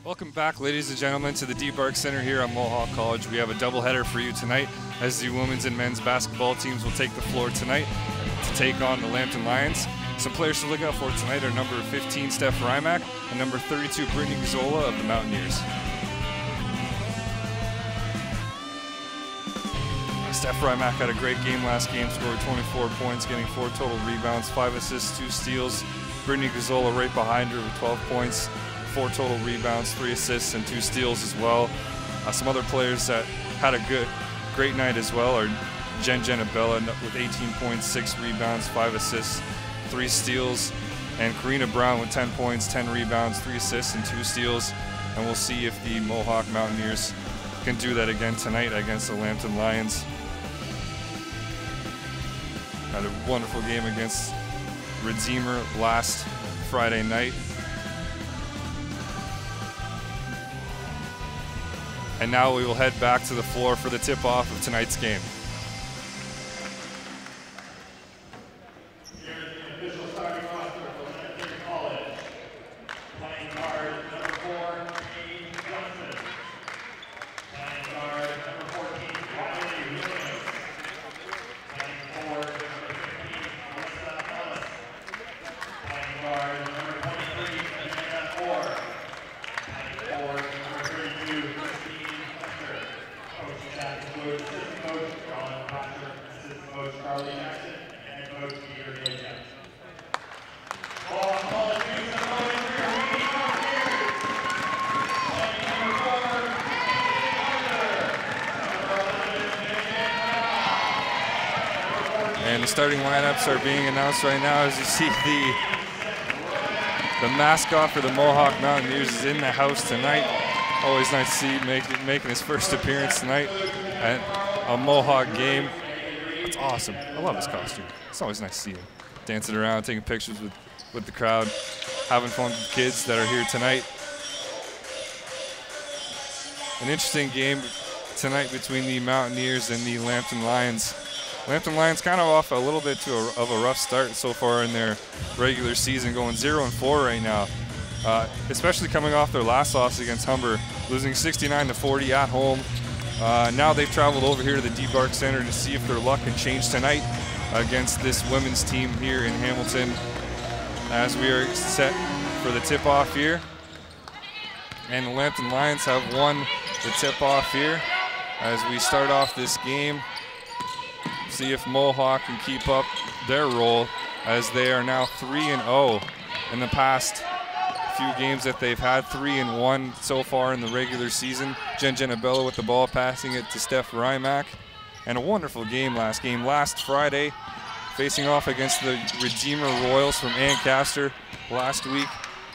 Welcome back, ladies and gentlemen, to the Deep Center here at Mohawk College. We have a doubleheader for you tonight as the women's and men's basketball teams will take the floor tonight to take on the Lambton Lions. Some players to look out for tonight are number 15, Steph Rymack, and number 32, Brittany Gazzola of the Mountaineers. Steph Rymack had a great game last game, scored 24 points, getting 4 total rebounds, 5 assists, 2 steals. Brittany Gazzola right behind her with 12 points, 4 total rebounds, 3 assists, and 2 steals as well. Some other players that had a great night as well are Jen Abella with 18 points, 6 rebounds, 5 assists, 3 steals, and Karina Brown with 10 points, 10 rebounds, 3 assists, and 2 steals. And we'll see if the Mohawk Mountaineers can do that again tonight against the Lambton Lions. Had a wonderful game against Redeemer last Friday night. And now we will head back to the floor for the tip-off of tonight's game. And the starting lineups are being announced right now. As you see, the mascot for the Mohawk Mountaineers is in the house tonight. Always nice to see making his first appearance tonight at a Mohawk game. It's awesome. I love his costume. It's always nice to see him dancing around, taking pictures with the crowd, having fun with the kids that are here tonight. An interesting game tonight between the Mountaineers and the Lambton Lions. Lambton Lions kind of off a little bit of a rough start so far in their regular season, going 0-4 right now, especially coming off their last loss against Humber, losing 69-40 at home. Now they've traveled over here to the Deep Center to see if their luck can change tonight against this women's team here in Hamilton, as we are set for the tip-off here. And the Lambton Lions have won the tip-off here as we start off this game. See if Mohawk can keep up their role, as they are now 3-0 in the past few games that they've had, 3-1 so far in the regular season. Jen Abella with the ball, passing it to Steph Rymack. And a wonderful game last Friday, facing off against the Redeemer Royals from Ancaster last week.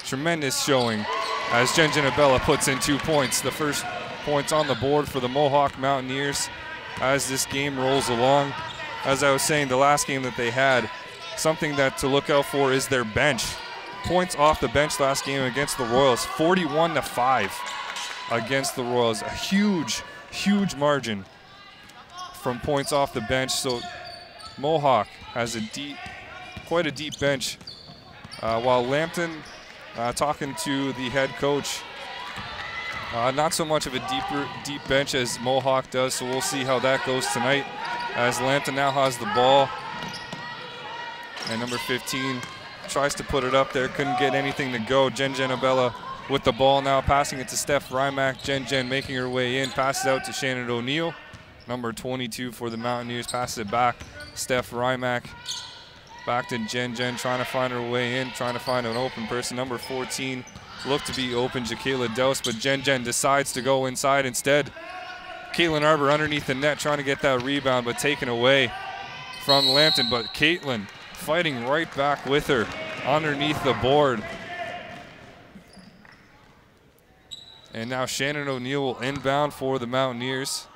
Tremendous showing as Jen Abella puts in 2 points, the first points on the board for the Mohawk Mountaineers as this game rolls along. As I was saying, the last game that they had, something that to look out for is their bench. Points off the bench last game against the Royals, 41-5 against the Royals. A huge, huge margin from points off the bench. So Mohawk has quite a deep bench. While Lambton, talking to the head coach, not so much of a deep bench as Mohawk does, so we'll see how that goes tonight, as Lambton now has the ball. And number 15 tries to put it up there, couldn't get anything to go. Jen Abella with the ball now, passing it to Steph Rymack. Jen making her way in, passes out to Shannon O'Neill. Number 22 for the Mountaineers, passes it back. Steph Rymack back to Jen, trying to find her way in, trying to find an open person. Number 14 looked to be open, Jaquela Dose, but Jen decides to go inside instead. Caitlin Arbor underneath the net, trying to get that rebound, but taken away from Lambton. But Caitlin fighting right back with her underneath the board. And now Shannon O'Neill will inbound for the Mountaineers.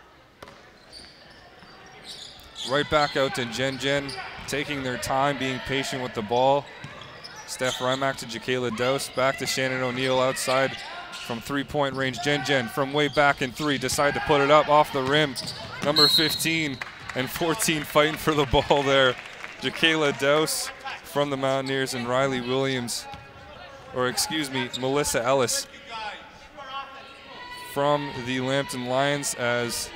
Right back out to Jen, taking their time, being patient with the ball. Steph Rymack to Jaquela Dose, back to Shannon O'Neill outside from 3-point range. Jen from way back in 3, decide to put it up off the rim. Number 15 and 14 fighting for the ball there. Jaquela Dose from the Mountaineers and Riley Williams, or excuse me, Melissa Ellis from the Lambton Lions as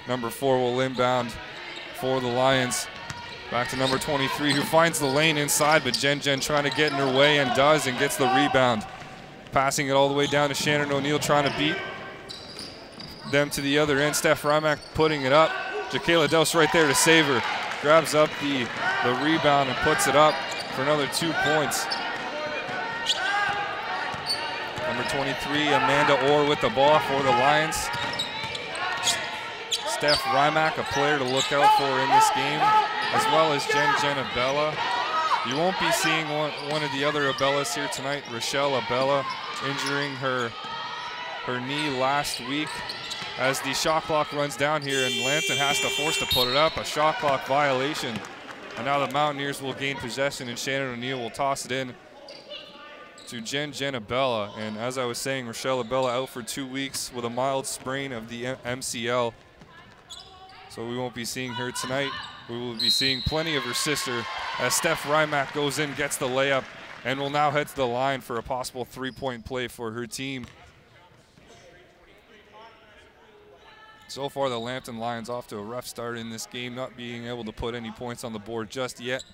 number 4 will inbound for the Lions. Back to number 23, who finds the lane inside, but Jen trying to get in her way and does, and gets the rebound. Passing it all the way down to Shannon O'Neill, trying to beat them to the other end. Steph Rymack putting it up. Jacayla Dose right there to save her. Grabs up the rebound and puts it up for another 2 points. Number 23, Amanda Orr with the ball for the Lions. Steph Rymack, a player to look out for in this game, as well as Jen Abella. You won't be seeing one of the other Abellas here tonight. Rochelle Abella injuring her knee last week as the shot clock runs down here, and Lambton has to force to put it up. A shot clock violation. And now the Mountaineers will gain possession, and Shannon O'Neill will toss it in to Jen Abella. And as I was saying, Rochelle Abella out for 2 weeks with a mild sprain of the MCL. So we won't be seeing her tonight. We will be seeing plenty of her sister as Steph Rymack goes in, gets the layup, and will now head to the line for a possible 3-point play for her team. So far, the Lambton Lions off to a rough start in this game, not being able to put any points on the board just yet.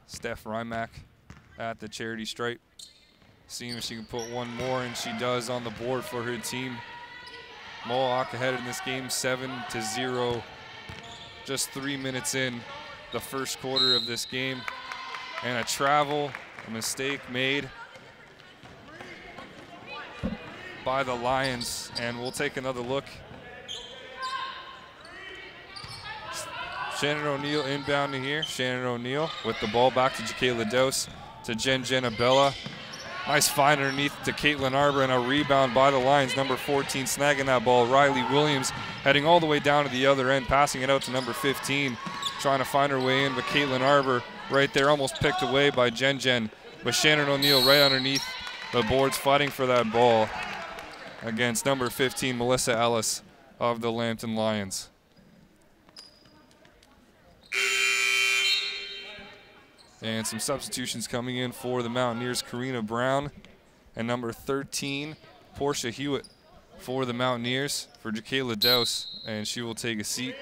Steph Rymack at the charity stripe, seeing if she can put one more, and she does on the board for her team. Mohawk ahead in this game 7-0, just 3 minutes in the first quarter of this game. And a mistake made by the Lions, and we'll take another look. Shannon O'Neill inbounding here. Shannon O'Neill with the ball back to Jacayla Dose to Jen Abella. Nice find underneath to Caitlin Arbor, and a rebound by the Lions. Number 14 snagging that ball. Riley Williams heading all the way down to the other end, passing it out to number 15, trying to find her way in, but Caitlin Arbor right there almost picked away by Jen. But Shannon O'Neill right underneath the boards fighting for that ball against number 15, Melissa Ellis of the Lambton Lions. And some substitutions coming in for the Mountaineers. Karina Brown and number 13, Portia Hewitt for the Mountaineers for Jacayla Dose, and she will take a seat.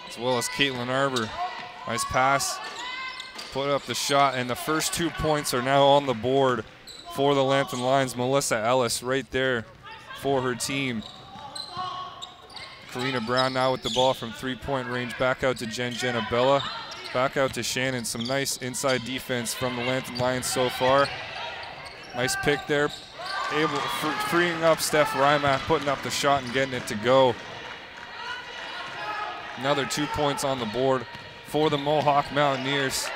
As well as Caitlin Arbor. Nice pass, put up the shot, and the first 2 points are now on the board for the Lambton Lions. Melissa Ellis right there for her team. Karina Brown now with the ball from 3-point range, back out to Jen Abella. Back out to Shannon. Some nice inside defense from the Lambton Lions so far. Nice pick there. Freeing up Steph Rymack, putting up the shot and getting it to go. Another 2 points on the board for the Mohawk Mountaineers.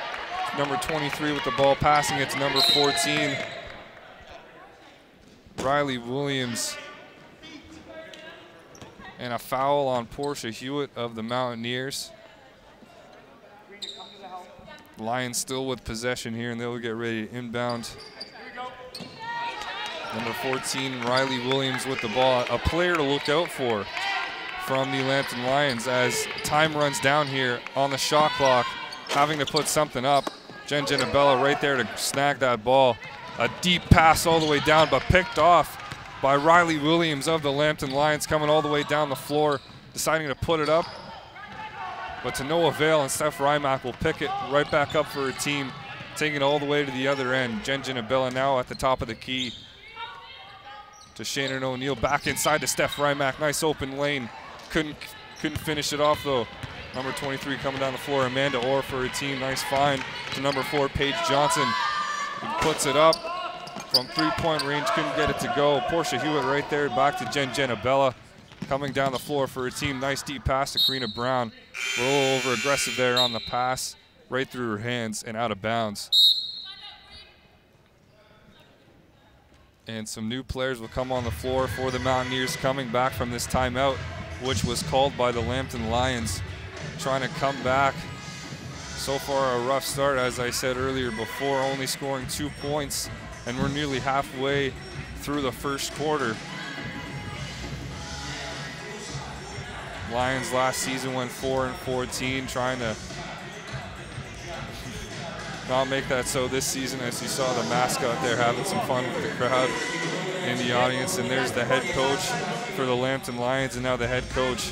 Number 23 with the ball, passing it to number 14, Riley Williams. And a foul on Portia Hewitt of the Mountaineers. Lions still with possession here, and they'll get ready to inbound. Number 14, Riley Williams with the ball. A player to look out for from the Lambton Lions as time runs down here on the shot clock, having to put something up. Jen Abella right there to snag that ball. A deep pass all the way down, but picked off by Riley Williams of the Lambton Lions, coming all the way down the floor, deciding to put it up, but to no avail, and Steph Rymack will pick it right back up for her team, taking it all the way to the other end. Jen Abella now at the top of the key to Shannon O'Neill, back inside to Steph Rymack. Nice open lane. Couldn't finish it off though. Number 23 coming down the floor, Amanda Orr for her team. Nice find to number 4, Paige Johnson, who puts it up from 3-point range, couldn't get it to go. Portia Hewitt right there, back to Jen Abella, coming down the floor for her team. Nice deep pass to Karina Brown. A little over aggressive there on the pass, right through her hands and out of bounds. And some new players will come on the floor for the Mountaineers, coming back from this timeout, which was called by the Lambton Lions, trying to come back. So far a rough start, as I said earlier before, only scoring 2 points, and we're nearly halfway through the first quarter. Lions last season went 4-14, trying to not make that so this season, as you saw the mascot there having some fun with the crowd in the audience. And there's the head coach for the Lambton Lions, and now the head coach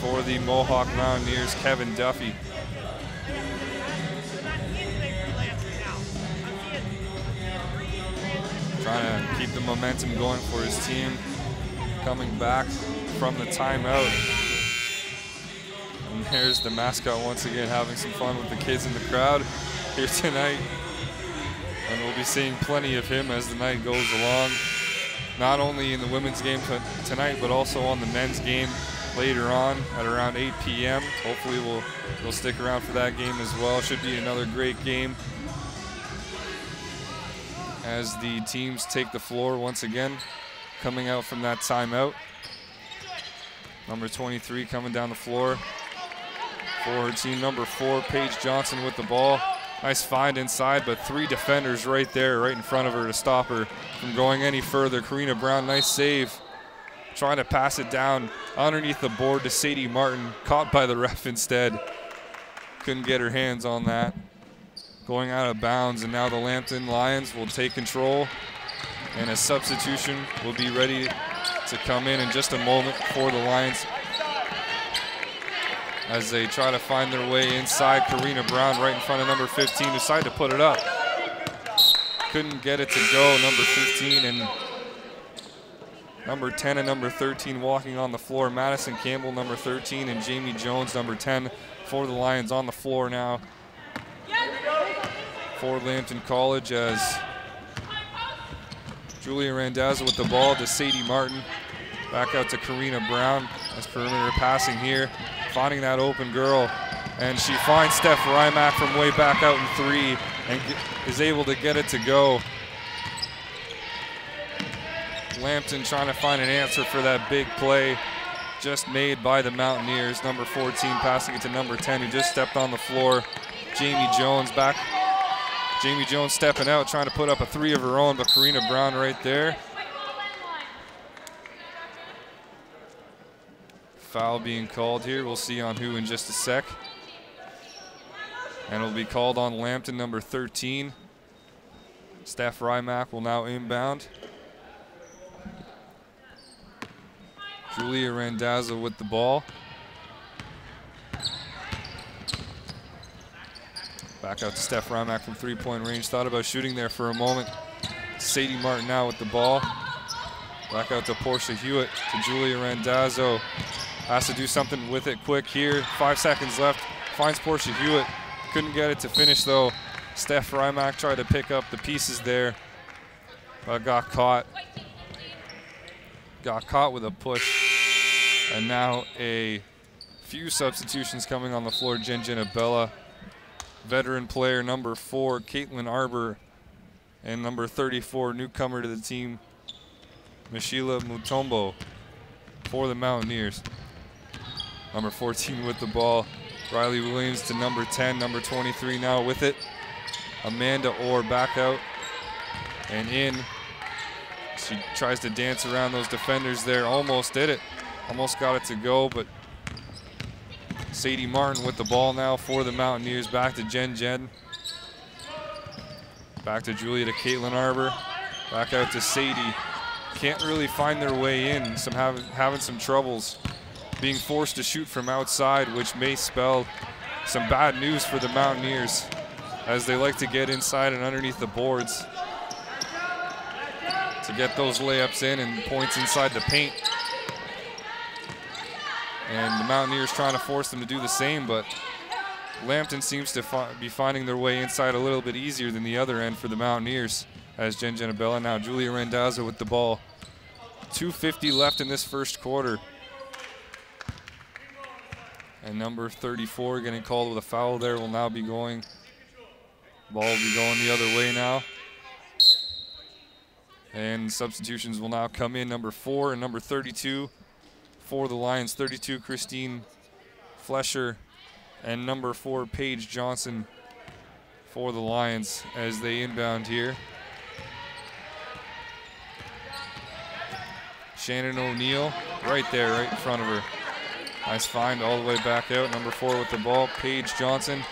for the Mohawk Mountaineers, Kevin Duffy. Trying to keep the momentum going for his team, coming back from the timeout. And there's the mascot once again having some fun with the kids in the crowd here tonight. And we'll be seeing plenty of him as the night goes along, not only in the women's game tonight, but also on the men's game later on at around 8 p.m. Hopefully we'll stick around for that game as well. Should be another great game as the teams take the floor once again, coming out from that timeout. Number 23 coming down the floor for team number 4, Paige Johnson with the ball. Nice find inside, but 3 defenders right there, right in front of her to stop her from going any further. Karina Brown, nice save. Trying to pass it down underneath the board to Sadie Martin, caught by the ref instead. Couldn't get her hands on that. Going out of bounds, and now the Lambton Lions will take control, and a substitution will be ready to come in just a moment for the Lions as they try to find their way inside. Karina Brown right in front of number 15, decided to put it up. Couldn't get it to go. Number 15 and number 10 and number 13 walking on the floor. Madison Campbell, number 13, and Jamie Jones, number 10, for the Lions on the floor now for Lambton College, as Julia Randazzo with the ball to Sadie Martin. Back out to Karina Brown as perimeter passing here, finding that open girl. And she finds Steph Rymack from way back out in 3 and is able to get it to go. Lambton trying to find an answer for that big play just made by the Mountaineers. Number 14 passing it to number 10, who just stepped on the floor. Jamie Jones back. Jamie Jones stepping out, trying to put up a 3 of her own, but Karina Brown right there. Foul being called here. We'll see on who in just a sec. And it'll be called on Lambton, number 13. Steph Rymack will now inbound. Julia Randazzo with the ball. Back out to Steph Rymack from 3-point range. Thought about shooting there for a moment. Sadie Martin now with the ball. Back out to Portia Hewitt, to Julia Randazzo. Has to do something with it quick here. 5 seconds left. Finds Portia Hewitt. Couldn't get it to finish though. Steph Rymack tried to pick up the pieces there, but got caught. Got caught with a push. And now a few substitutions coming on the floor. Jen Bella, veteran player number 4, Caitlin Arbor, and number 34, newcomer to the team, Mishila Mutombo, for the Mountaineers. Number 14 with the ball, Riley Williams to number 10, number 23 now with it. Amanda Orr back out and in. She tries to dance around those defenders there, almost did it. Almost got it to go, but Sadie Martin with the ball now for the Mountaineers. Back to Jen. Back to Julia, to Caitlin Arbor. Back out to Sadie. Can't really find their way in. Having some troubles. Being forced to shoot from outside, which may spell some bad news for the Mountaineers, as they like to get inside and underneath the boards to get those layups in and points inside the paint. And the Mountaineers trying to force them to do the same, but Lambton seems to be finding their way inside a little bit easier than the other end for the Mountaineers, as Jen Genabella now Julia Randazzo with the ball. 2:50 left in this first quarter. And number 34 getting called with a foul there will now be going. Ball will be going the other way now. And substitutions will now come in. Number 4 and number 32 for the Lions. 32, Christine Flesher, and number 4, Paige Johnson for the Lions as they inbound here. Shannon O'Neill right there, right in front of her. Nice find all the way back out. Number 4 with the ball, Paige Johnson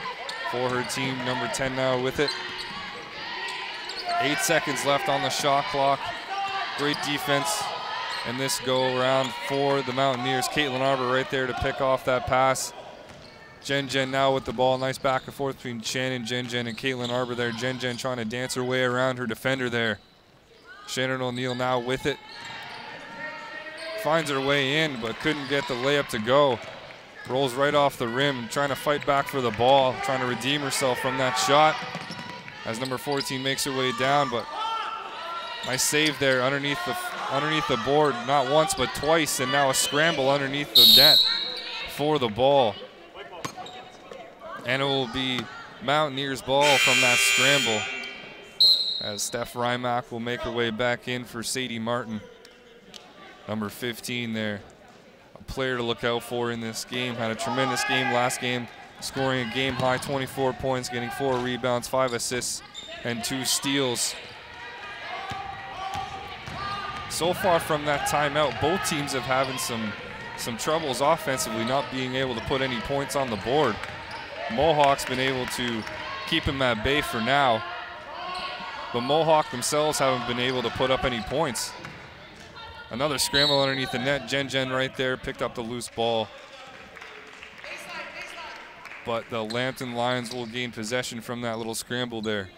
for her team. Number 10 now with it. 8 seconds left on the shot clock. Great defense in this go-around for the Mountaineers. Caitlin Arbor right there to pick off that pass. Jen now with the ball. Nice back and forth between Shannon, Jen, and Caitlin Arbor there. Jen trying to dance her way around her defender there. Shannon O'Neill now with it. Finds her way in, but couldn't get the layup to go. Rolls right off the rim, trying to fight back for the ball, trying to redeem herself from that shot. As number 14 makes her way down, but nice save there underneath the board, not once but twice, and now a scramble underneath the net for the ball. And it will be Mountaineers ball from that scramble, as Steph Rymack will make her way back in for Sadie Martin. Number 15 there, a player to look out for in this game. Had a tremendous game last game, scoring a game high 24 points, getting 4 rebounds, 5 assists, and 2 steals. So far from that timeout, both teams have having some troubles offensively, not being able to put any points on the board. Mohawk's been able to keep him at bay for now, but Mohawk themselves haven't been able to put up any points. Another scramble underneath the net. Jen right there picked up the loose ball, but the Lambton Lions will gain possession from that little scramble there.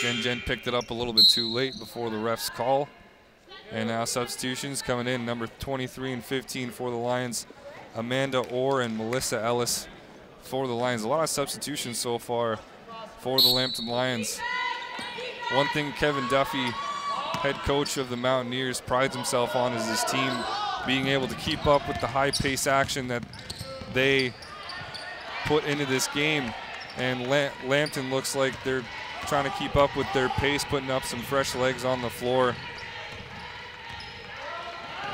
Jen picked it up a little bit too late before the ref's call. And now substitutions coming in. Number 23 and 15 for the Lions, Amanda Orr and Melissa Ellis for the Lions. A lot of substitutions so far for the Lambton Lions. One thing Kevin Duffy, head coach of the Mountaineers, prides himself on is his team being able to keep up with the high pace action that they put into this game. And Lambton looks like they're trying to keep up with their pace, putting up some fresh legs on the floor,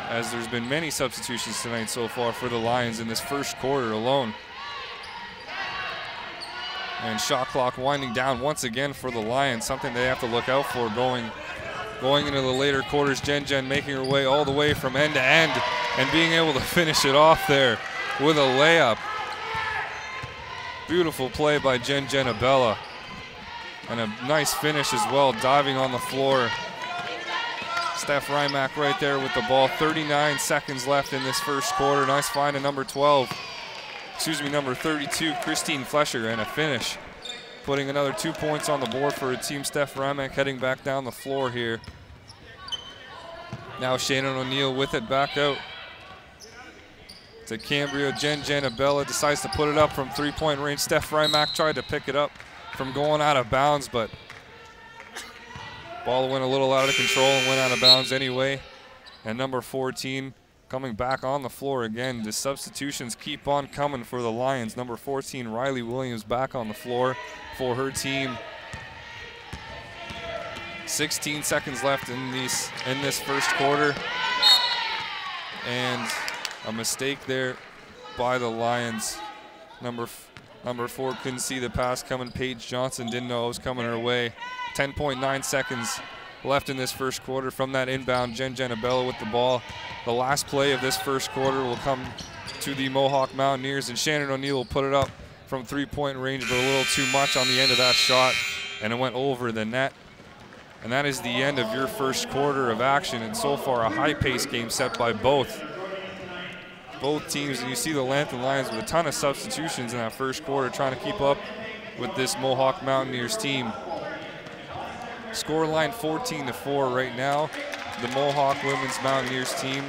as there's been many substitutions tonight so far for the Lions in this first quarter alone. And shot clock winding down once again for the Lions, something they have to look out for going into the later quarters. Jen making her way all the way from end to end and being able to finish it off there with a layup. Beautiful play by Jen Abella. And a nice finish as well, diving on the floor. Steph Rymack right there with the ball. 39 seconds left in this first quarter. Nice find of number 32, Christine Flesher, and a finish. Putting another 2 points on the board for her team. Steph Rymack heading back down the floor here. Now Shannon O'Neill with it back out to Cambria. Jen Abella decides to put it up from 3-point range. Steph Rymack tried to pick it up from going out of bounds, but ball went a little out of control and went out of bounds anyway. And number 14 coming back on the floor again. The substitutions keep on coming for the Lions. Number 14, Riley Williams, back on the floor for her team. 16 seconds left in this first quarter. And a mistake there by the Lions. Number 4 couldn't see the pass coming. Paige Johnson didn't know it was coming her way. 10.9 seconds left in this first quarter from that inbound. Jen Abella with the ball. The last play of this first quarter will come to the Mohawk Mountaineers, and Shannon O'Neill will put it up from 3-point range, but a little too much on the end of that shot, and it went over the net. And that is the end of your first quarter of action, and so far a high-paced game set by both teams. And you see the Lambton Lions with a ton of substitutions in that first quarter, trying to keep up with this Mohawk Mountaineers team. Score line 14-4 right now. The Mohawk Women's Mountaineers team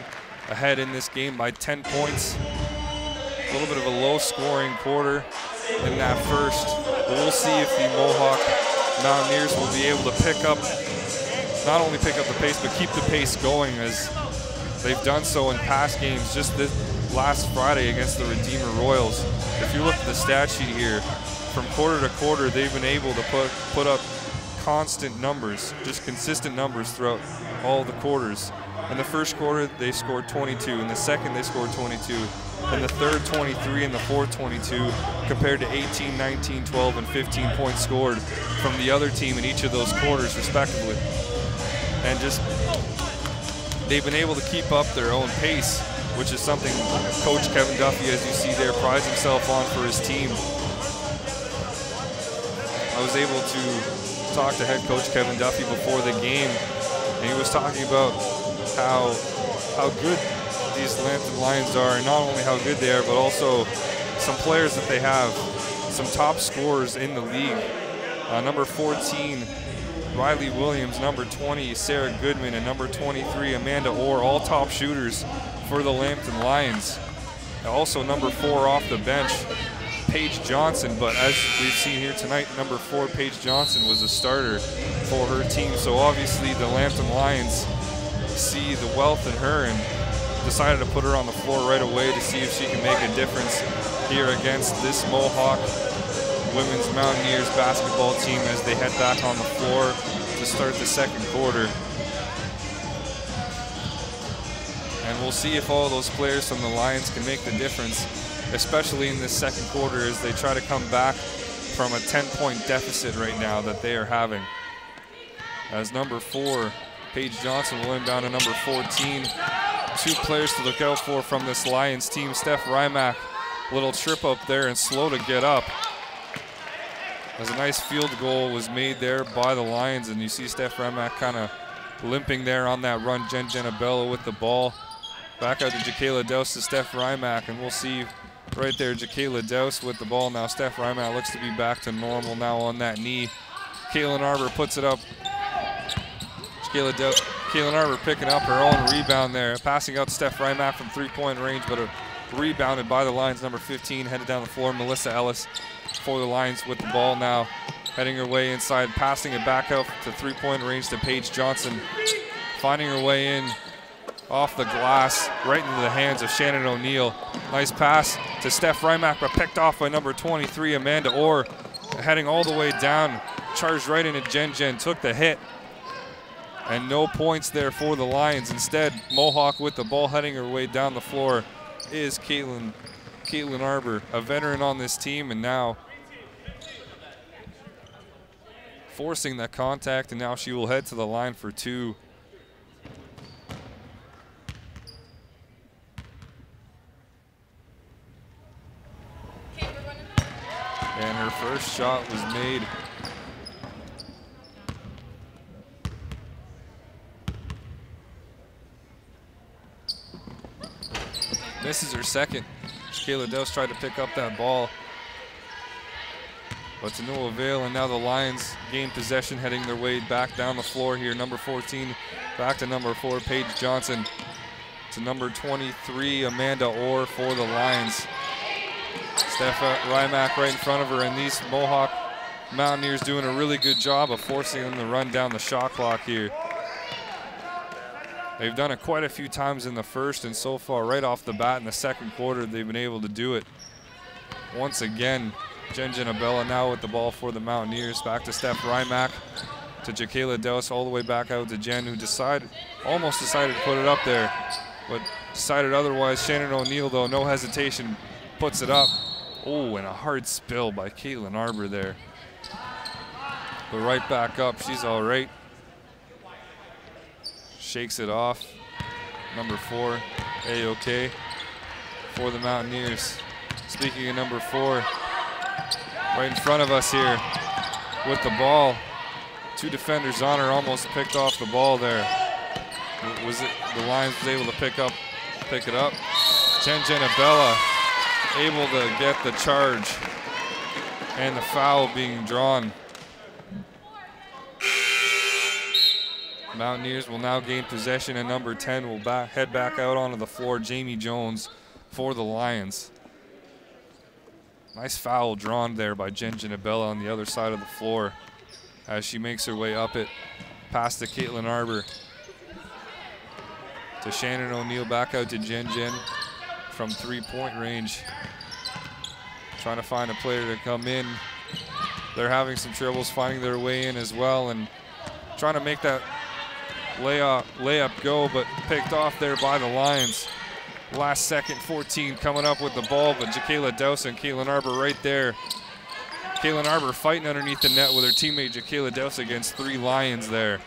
ahead in this game by 10 points. A little bit of a low-scoring quarter in that first, but we'll see if the Mohawk Mountaineers will be able to not only pick up the pace, but keep the pace going, as they've done so in past games. Just this last Friday against the Redeemer Royals. If you look at the stat sheet here, from quarter to quarter, they've been able to put up constant numbers, just consistent numbers throughout all the quarters. In the first quarter, they scored 22. In the second, they scored 22. In the third, 23. In the fourth, 22, compared to 18, 19, 12, and 15 points scored from the other team in each of those quarters, respectively. And just, they've been able to keep up their own pace which is something Coach Kevin Duffy, as you see there, prides himself on for his team. I was able to talk to head coach Kevin Duffy before the game, and he was talking about how good these Lambton Lions are, and not only how good they are, but also some players that they have, some top scorers in the league. Number 14, Riley Williams, number 20, Sarah Goodman, and number 23, Amanda Orr, all top shooters for the Lambton Lions. Also number 4 off the bench, Paige Johnson, but as we've seen here tonight, number 4, Paige Johnson, was a starter for her team. So obviously the Lambton Lions see the wealth in her and decided to put her on the floor right away to see if she can make a difference here against this Mohawk Women's Mountaineers basketball team as they head back on the floor to start the second quarter. And we'll see if all those players from the Lions can make the difference, especially in this second quarter as they try to come back from a 10-point deficit right now that they are having. As number 4, Paige Johnson will inbound to number 14. 2 players to look out for from this Lions team. Steph Rymack, little trip up there and slow to get up. As a nice field goal was made there by the Lions, and you see Steph Rymack kind of limping there on that run. Jen Genabella with the ball. Back out to Jacayla Dowse to Steph Rymack, and we'll see right there Jacayla Dowse with the ball. Now Steph Rymack looks to be back to normal now on that knee. Kaylin Arbor puts it up. Kaylin Arbor picking up her own rebound there. Passing out to Steph Rymack from 3-point range, but rebounded by the Lions. Number 15 headed down the floor. Melissa Ellis for the Lions with the ball now. Heading her way inside, passing it back out to 3-point range to Paige Johnson. Finding her way in off the glass, right into the hands of Shannon O'Neill. Nice pass to Steph Rymack, but picked off by number 23, Amanda Orr. Heading all the way down, charged right into Jen, took the hit. And no points there for the Lions. Instead, Mohawk with the ball heading her way down the floor is Caitlin Arbor, a veteran on this team, and now forcing that contact, and now she will head to the line for 2. And her first shot was made. Misses her second. Jacayla Dowse tried to pick up that ball, but to no avail, and now the Lions gain possession, heading their way back down the floor here. Number 14 back to number 4, Paige Johnson, to number 23, Amanda Orr for the Lions. Steph Rymack right in front of her, and these Mohawk Mountaineers doing a really good job of forcing them to run down the shot clock here. They've done it quite a few times in the first, and so far right off the bat in the second quarter they've been able to do it. Once again, Jen Genabella now with the ball for the Mountaineers. Back to Steph Rymack, to Jacayla Dowse, all the way back out to Jen, who almost decided to put it up there, but decided otherwise. Shannon O'Neill, though, no hesitation, puts it up. Oh, and a hard spill by Kaylin Arbor there. But right back up, she's all right. Shakes it off. Number 4, A-OK for the Mountaineers. Speaking of number 4, right in front of us here with the ball. 2 defenders on her, almost picked off the ball there. The Lions was able to pick it up. Jen Genabella able to get the charge and the foul being drawn. Mountaineers will now gain possession, and number 10 will head back out onto the floor, Jamie Jones for the Lions. Nice foul drawn there by Jen Genabella on the other side of the floor as she makes her way up it, past to Kaylin Arbor, to Shannon O'Neill, back out to Jen from 3-point range. Trying to find a player to come in. They're having some troubles finding their way in as well, and trying to make that layup go, but picked off there by the Lions. Last second, 14 coming up with the ball, but Jacayla Dowse and Kaylin Arbor right there. Kaylin Arbor fighting underneath the net with her teammate Jacayla Dowse against 3 Lions there.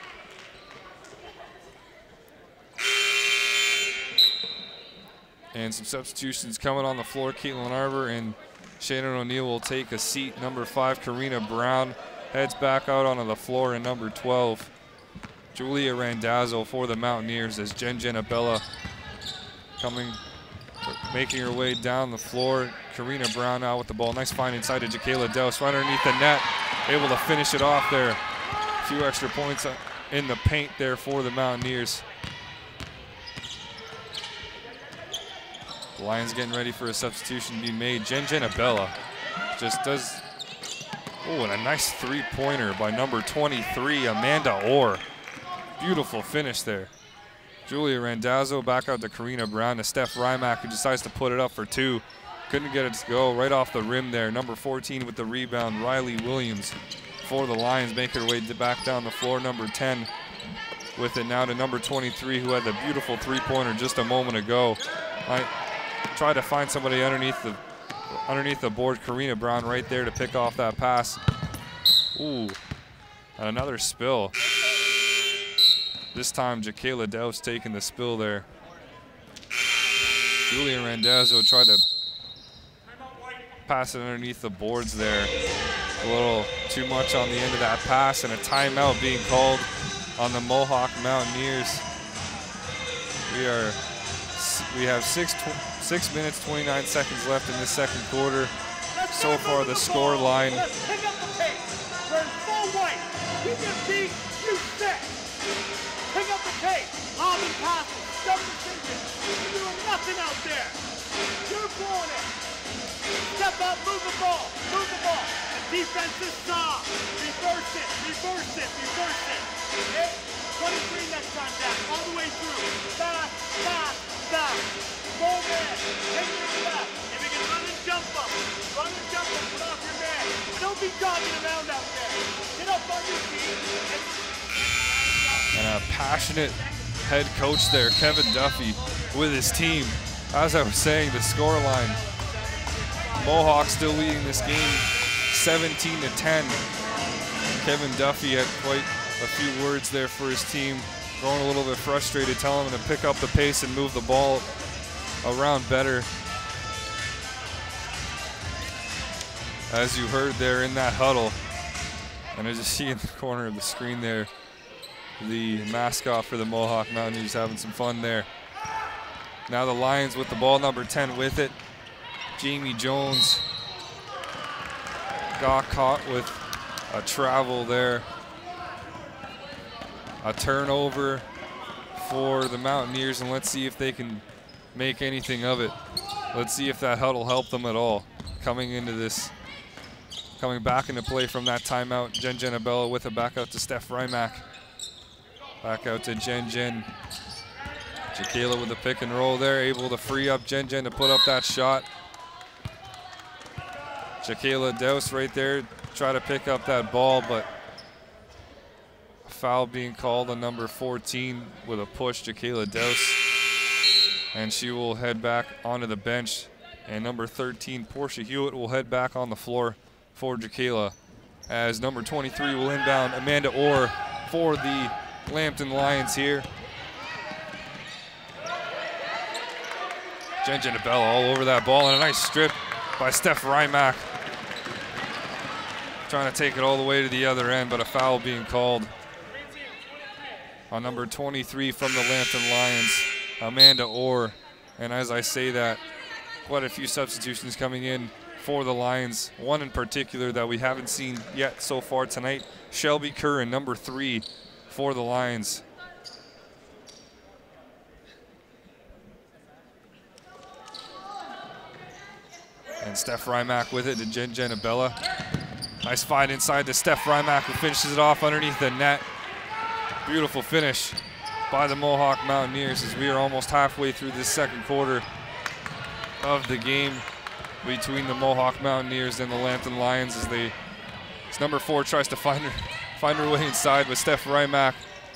And some substitutions coming on the floor. Caitlin Arbor and Shannon O'Neill will take a seat. Number 5, Karina Brown, heads back out onto the floor. And number 12, Julia Randazzo for the Mountaineers, as Jen Abella making her way down the floor. Karina Brown out with the ball. Nice find inside to Jacayla Douse, right underneath the net. Able to finish it off there. A few extra points in the paint there for the Mountaineers. The Lions getting ready for a substitution to be made. Jen Abella just does, and a nice three-pointer by number 23, Amanda Orr. Beautiful finish there. Julia Randazzo back out to Karina Brown, to Steph Rymack, who decides to put it up for 2. Couldn't get it to go, right off the rim there. Number 14 with the rebound, Riley Williams for the Lions, make her way back down the floor. Number 10 with it now to number 23, who had the beautiful three-pointer just a moment ago. I tried to find somebody underneath the board. Karina Brown right there to pick off that pass. Ooh, and another spill. This time, Jacayla Douse taking the spill there. Julia Randazzo tried to pass it underneath the boards there. A little too much on the end of that pass, and a timeout being called on the Mohawk Mountaineers. We have 6 minutes, 29 seconds left in this second quarter. So far, the score line. Pick up the pace, lobbing passes, double decisions. You're doing nothing out there. You're blowing it. Step up, move the ball, move the ball. The defense is soft. Reverse it, reverse it, reverse it. Okay? 23 next time down, all the way through. Fast, fast, fast. Full man, take your left. If you can run and jump up, put off your man. Don't be jogging around out there. Get up on your feet. And a passionate head coach there, Kevin Duffy, with his team. As I was saying, the scoreline, Mohawk still leading this game 17-10. Kevin Duffy had quite a few words there for his team, growing a little bit frustrated, telling them to pick up the pace and move the ball around better. As you heard there in that huddle, and as you see in the corner of the screen there, the mascot for the Mohawk Mountaineers having some fun there. Now the Lions with the ball, number 10 with it. Jamie Jones got caught with a travel there. A turnover for the Mountaineers, and let's see if they can make anything of it. Let's see if that huddle helped them at all. Coming back into play from that timeout, Jen Abella with it back out to Steph Rymack. Back out to Jen. Jacayla with the pick and roll there, able to free up Jen to put up that shot. Jacayla Douse right there, try to pick up that ball, but a foul being called on number 14 with a push, Jacayla Douse. And she will head back onto the bench. And number 13, Portia Hewitt, will head back on the floor for Jacayla, as number 23 will inbound Amanda Orr for the Lambton Lions here. Jen Abella all over that ball, and a nice strip by Steph Rymack. Trying to take it all the way to the other end, but a foul being called on number 23 from the Lambton Lions, Amanda Orr. And as I say that, quite a few substitutions coming in for the Lions. One in particular that we haven't seen yet so far tonight, Shelby Curran, number 3 for the Lions. And Steph Rymack with it to Jen Abella. Nice find inside to Steph Rymack, who finishes it off underneath the net. Beautiful finish by the Mohawk Mountaineers, as we are almost halfway through this second quarter of the game between the Mohawk Mountaineers and the Lambton Lions, as number 4 tries to find her way inside, but Steph Rymack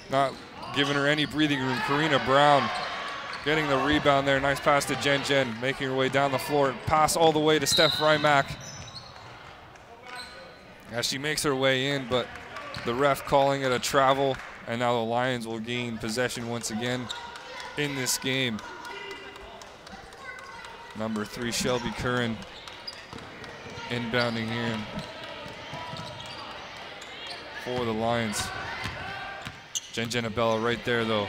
not giving her any breathing room. Karina Brown getting the rebound there. Nice pass to Jen, making her way down the floor. Pass all the way to Steph Rymack as she makes her way in, but the ref calling it a travel, and now the Lions will gain possession once again in this game. Number 3, Shelby Curran, inbounding here for the Lions. Jen Abella right there, though.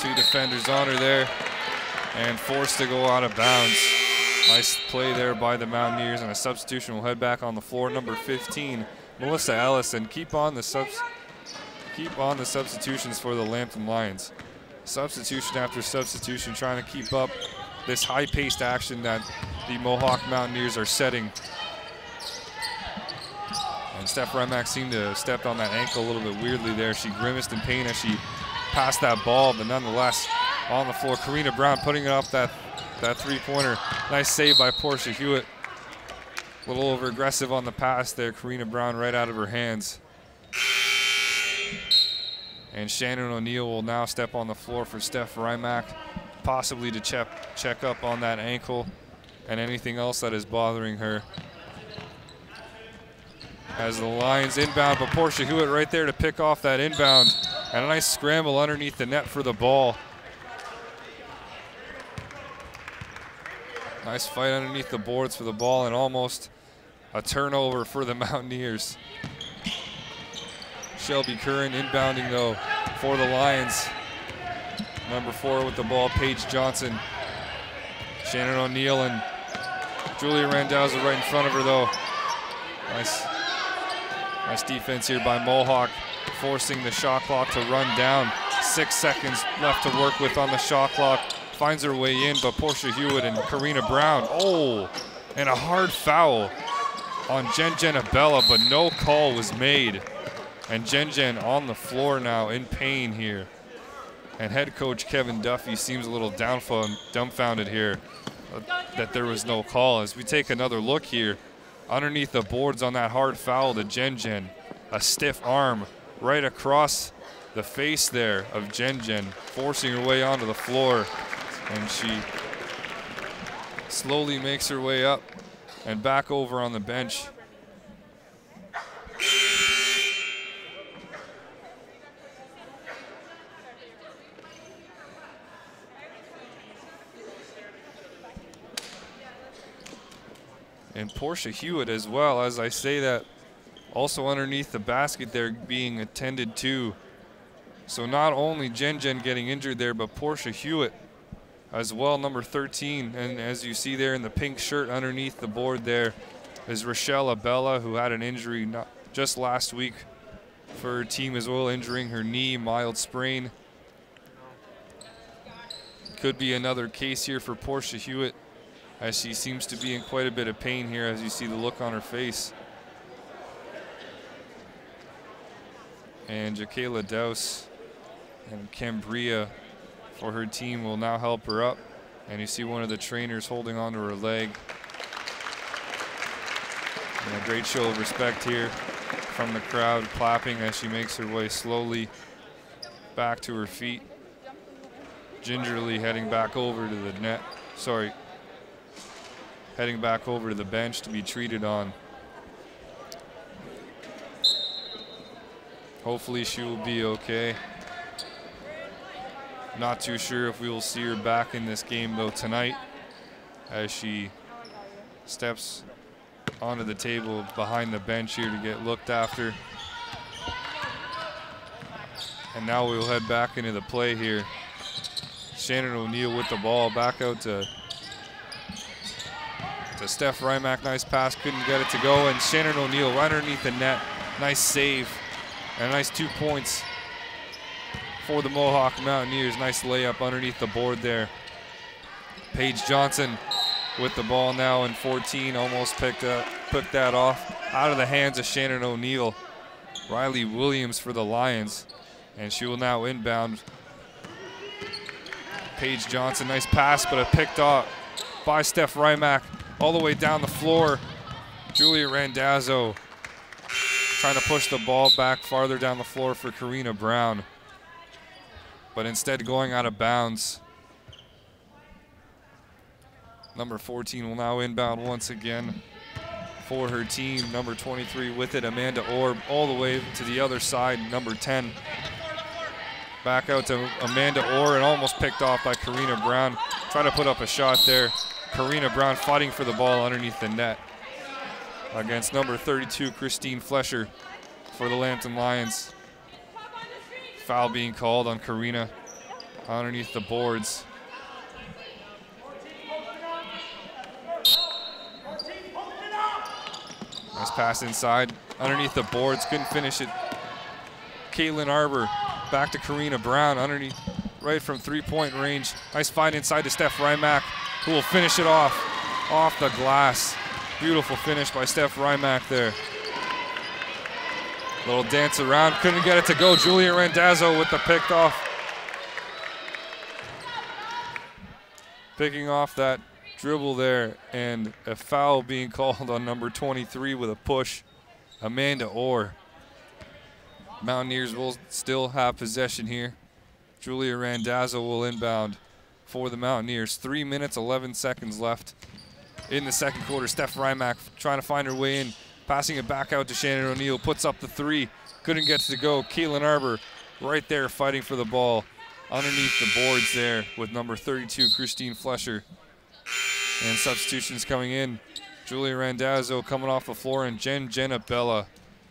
2 defenders on her there, and forced to go out of bounds. Nice play there by the Mountaineers, and a substitution will head back on the floor. Number 15, Melissa Ellison. Keep on the substitutions for the Lambton Lions. Substitution after substitution, trying to keep up this high-paced action that the Mohawk Mountaineers are setting. And Steph Remack seemed to have stepped on that ankle a little bit weirdly there. She grimaced in pain as she passed that ball, but nonetheless on the floor. Karina Brown putting it up that three-pointer. Nice save by Portia Hewitt. A little over-aggressive on the pass there. Karina Brown right out of her hands. And Shannon O'Neill will now step on the floor for Steph Rymack, possibly to check up on that ankle and anything else that is bothering her. As the Lions inbound, but Portia Hewitt right there to pick off that inbound. And a nice scramble underneath the net for the ball. Nice fight underneath the boards for the ball, and almost a turnover for the Mountaineers. Shelby Curran inbounding, though, for the Lions. Number 4 with the ball, Paige Johnson. Shannon O'Neill and Julia Randazzo right in front of her, though. Nice defense here by Mohawk, forcing the shot clock to run down. 6 seconds left to work with on the shot clock. Finds her way in, but Portia Hewitt and Karina Brown. Oh, and a hard foul on Jen Abella, but no call was made. And Jen on the floor now in pain here. And head coach Kevin Duffy seems a little dumbfounded here that there was no call. As we take another look here, underneath the boards on that hard foul to Jen, a stiff arm right across the face there of Jen, forcing her way onto the floor. And she slowly makes her way up and back over on the bench. And Portia Hewitt as well, as I say that, also underneath the basket there being attended to. So not only Jen getting injured there, but Portia Hewitt as well, number 13. And as you see there in the pink shirt underneath the board there is Rochelle Abella, who had an injury just last week for her team as well, injuring her knee, mild sprain. Could be another case here for Portia Hewitt, as she seems to be in quite a bit of pain here, as you see the look on her face. And Jakayla Douse and Cambria for her team will now help her up. And you see one of the trainers holding onto her leg. And a great show of respect here from the crowd, clapping as she makes her way slowly back to her feet. Gingerly heading back over to the net. Heading back over to the bench to be treated on. Hopefully she will be okay. Not too sure if we will see her back in this game though tonight, as she steps onto the table behind the bench here to get looked after. And now we'll head back into the play here. Shannon O'Neill with the ball back out to Steph Rymack. Nice pass, couldn't get it to go, and Shannon O'Neill right underneath the net. Nice save and a nice 2 points for the Mohawk Mountaineers. Nice layup underneath the board there. Paige Johnson with the ball now in 14, almost picked that off out of the hands of Shannon O'Neill. Riley Williams for the Lions, and she will now inbound. Paige Johnson, nice pass, but picked off by Steph Rymack all the way down the floor. Julia Randazzo trying to push the ball back farther down the floor for Karina Brown, but instead going out of bounds. Number 14 will now inbound once again for her team. Number 23 with it, Amanda Orb, all the way to the other side, number 10. Back out to Amanda Orr and almost picked off by Karina Brown. Trying to put up a shot there. Karina Brown fighting for the ball underneath the net against number 32, Christine Flesher for the Lambton Lions. Foul being called on Karina underneath the boards. Nice pass inside underneath the boards, couldn't finish it. Caitlin Arbor back to Karina Brown underneath, right from 3-point range. Nice find inside to Steph Rymack, who will finish it off the glass. Beautiful finish by Steph Rymack there. Little dance around, couldn't get it to go. Julia Randazzo with the picked off. Picking off that dribble there, and a foul being called on number 23 with a push, Amanda Orr. Mountaineers will still have possession here. Julia Randazzo will inbound for the Mountaineers. 3 minutes, 11 seconds left in the second quarter. Steph Rymack trying to find her way in, passing it back out to Shannon O'Neill, puts up the three, couldn't get to go. Caitlin Arbor right there fighting for the ball underneath the boards there with number 32, Christine Flesher. And substitutions coming in. Julia Randazzo coming off the floor, and Jenna Bella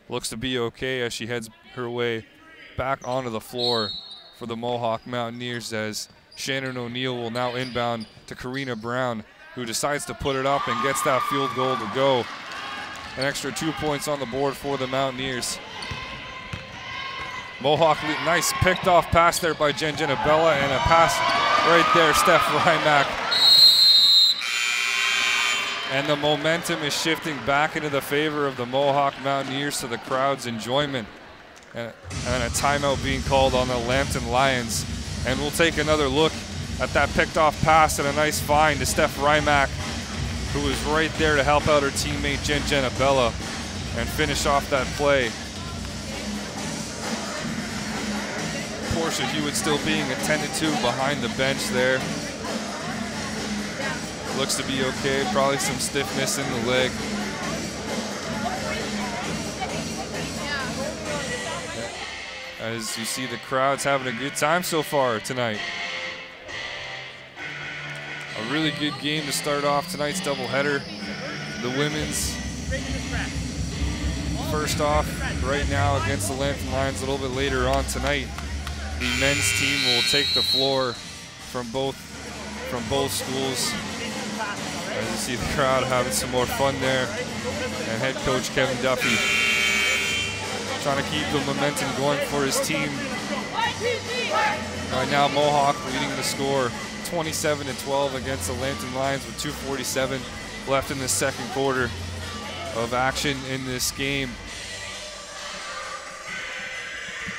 looks to be okay as she heads her way back onto the floor for the Mohawk Mountaineers, as Shannon O'Neill will now inbound to Karina Brown, who decides to put it up and gets that field goal to go. An extra 2 points on the board for the Mountaineers. Mohawk, nice picked off pass there by Jenna Bella, and a pass right there, Steph Rymack. And the momentum is shifting back into the favor of the Mohawk Mountaineers to the crowd's enjoyment. And a timeout being called on the Lambton Lions. And we'll take another look at that picked off pass and a nice find to Steph Rymack, who was right there to help out her teammate Jenna Bella and finish off that play. Portia Hewitt still being attended to behind the bench there. Looks to be okay, probably some stiffness in the leg. As you see, the crowd's having a good time so far tonight. A really good game to start off tonight's doubleheader. The women's first off right now against the Lambton Lions a little bit later on tonight. The men's team will take the floor from both schools. As you see the crowd having some more fun there. And head coach Kevin Duffy trying to keep the momentum going for his team. Right now Mohawk leading the score 27-12 against the Lambton Lions with 2:47 left in the second quarter of action in this game.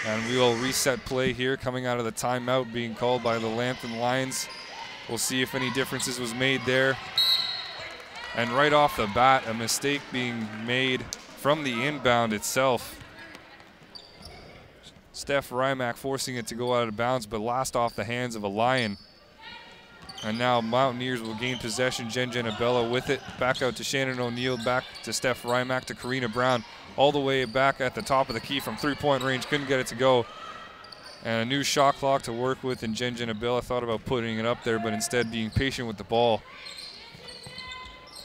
And we will reset play here coming out of the timeout being called by the Lambton Lions. We'll see if any differences was made there. And right off the bat, a mistake being made from the inbound itself. Steph Rymack forcing it to go out of bounds, but last off the hands of a Lion. And now Mountaineers will gain possession. Jenna Bella with it. Back out to Shannon O'Neill, back to Steph Rymack, to Karina Brown. All the way back at the top of the key from 3-point range. Couldn't get it to go. And a new shot clock to work with, and Jenna Bella thought about putting it up there, but instead being patient with the ball.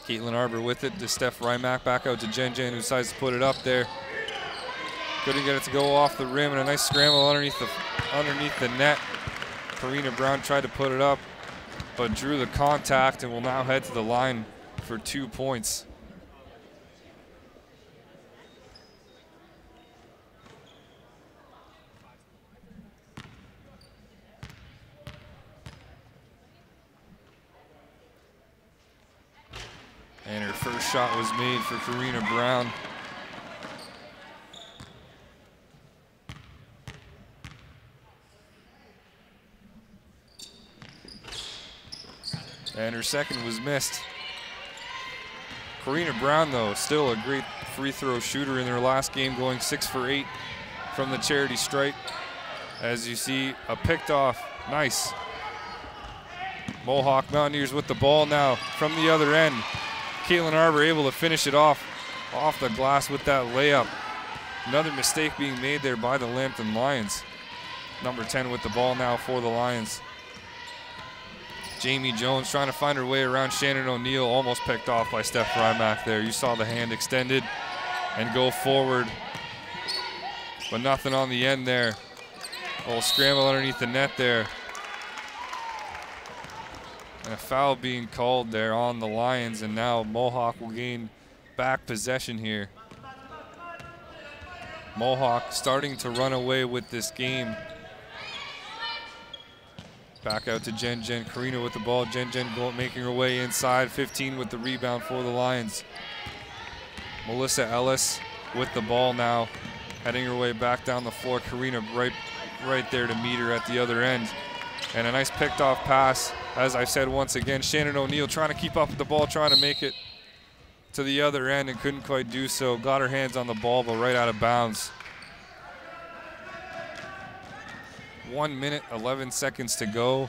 Caitlin Arbor with it to Steph Rymack, back out to Jen, who decides to put it up there. Couldn't get it to go off the rim, and a nice scramble underneath the net. Karina Brown tried to put it up, but drew the contact and will now head to the line for 2 points. And her first shot was made for Karina Brown. And her second was missed. Karina Brown, though, still a great free throw shooter in her last game, going 6 for 8 from the charity stripe. As you see, a picked off, nice. Mohawk Mountaineers with the ball now from the other end. Caitlin Arbor able to finish it off the glass with that layup. Another mistake being made there by the Lambton Lions. Number 10 with the ball now for the Lions. Jamie Jones trying to find her way around Shannon O'Neill, almost picked off by Steph Rymack there. You saw the hand extended and go forward, but nothing on the end there. A little scramble underneath the net there. And a foul being called there on the Lions, and now Mohawk will gain back possession here. Mohawk starting to run away with this game. Back out to Jen Karina with the ball. Jen making her way inside. 15 with the rebound for the Lions. Melissa Ellis with the ball now, heading her way back down the floor. Karina right there to meet her at the other end. And a nice picked off pass. As I said once again, Shannon O'Neill trying to keep up with the ball, trying to make it to the other end and couldn't quite do so. Got her hands on the ball, but right out of bounds. 1 minute, 11 seconds to go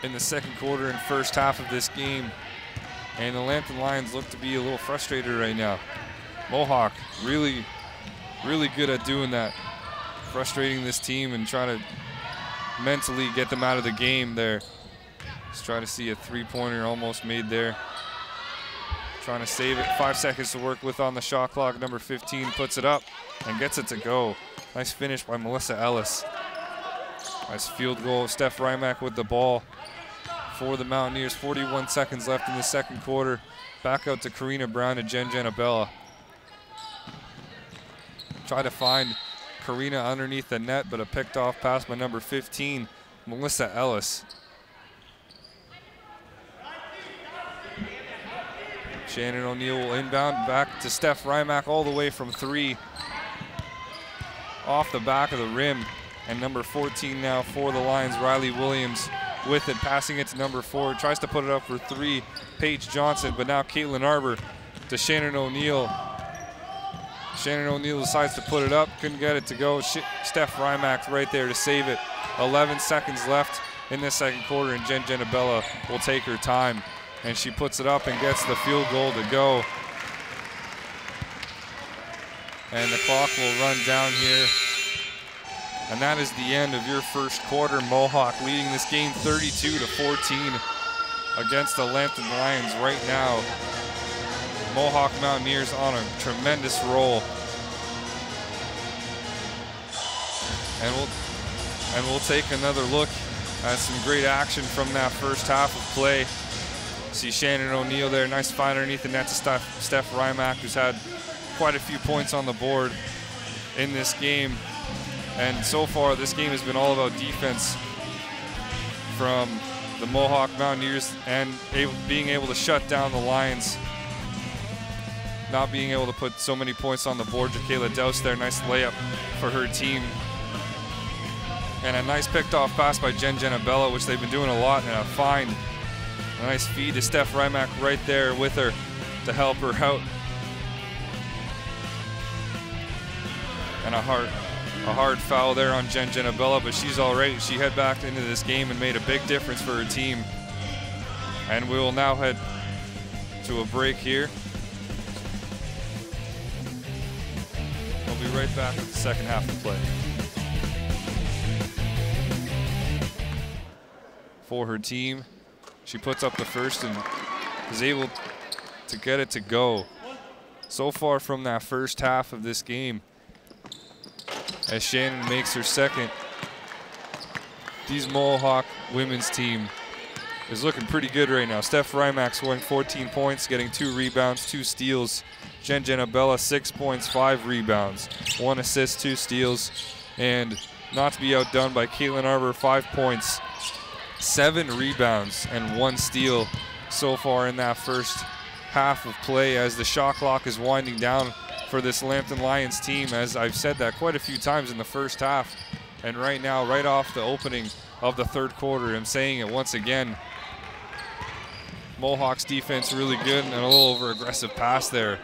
in the second quarter and first half of this game. And the Lambton Lions look to be a little frustrated right now. Mohawk really good at doing that. Frustrating this team and trying to mentally get them out of the game there. Just try to see a three-pointer almost made there. Trying to save it. 5 seconds to work with on the shot clock. Number 15 puts it up and gets it to go. Nice finish by Melissa Ellis. Nice field goal. Steph Rymack with the ball for the Mountaineers. 41 seconds left in the second quarter. Back out to Karina Brown and Jen Abella. Try to find Karina underneath the net, but a picked off pass by number 15, Melissa Ellis. Shannon O'Neill will inbound back to Steph Rymack all the way from 3. Off the back of the rim. And number 14 now for the Lions, Riley Williams with it, passing it to number 4. Tries to put it up for 3, Paige Johnson, but now Caitlin Arbor to Shannon O'Neill. Shannon O'Neill decides to put it up, couldn't get it to go. Steph Rymack right there to save it. 11 seconds left in this second quarter, and Jen Abella will take her time. And she puts it up and gets the field goal to go. And the clock will run down here. And that is the end of your first quarter. Mohawk leading this game 32-14 against the Lambton Lions right now. Mohawk Mountaineers on a tremendous roll. And we'll take another look at some great action from that first half of play. See Shannon O'Neill there, nice find underneath the net to Steph Rymack, who's had quite a few points on the board in this game. And so far, this game has been all about defense from the Mohawk Mountaineers and being able to shut down the Lions. Not being able to put so many points on the board. Jacayla Douse there, nice layup for her team. And a nice picked off pass by Jen Abella, which they've been doing a lot, and a find. A nice feed to Steph Rymack right there with her to help her out. And a hard foul there on Jen Abella, but she's all right. She head back into this game and made a big difference for her team. And we will now head to a break here. We'll be right back with the second half of play. For her team, she puts up the first and is able to get it to go. So far from that first half of this game, as Shannon makes her second, these Mohawk women's team is looking pretty good right now. Steph Rymack scoring 14 points, getting 2 rebounds, 2 steals. Jen Abella 6 points, 5 rebounds, 1 assist, 2 steals. And not to be outdone by Caitlin Arbor, 5 points, 7 rebounds, and 1 steal so far in that first half of play as the shot clock is winding down for this Lambton Lions team. As I've said that quite a few times in the first half. And right now, right off the opening of the third quarter, I'm saying it once again, Mohawk's defense really good, and a little over aggressive pass there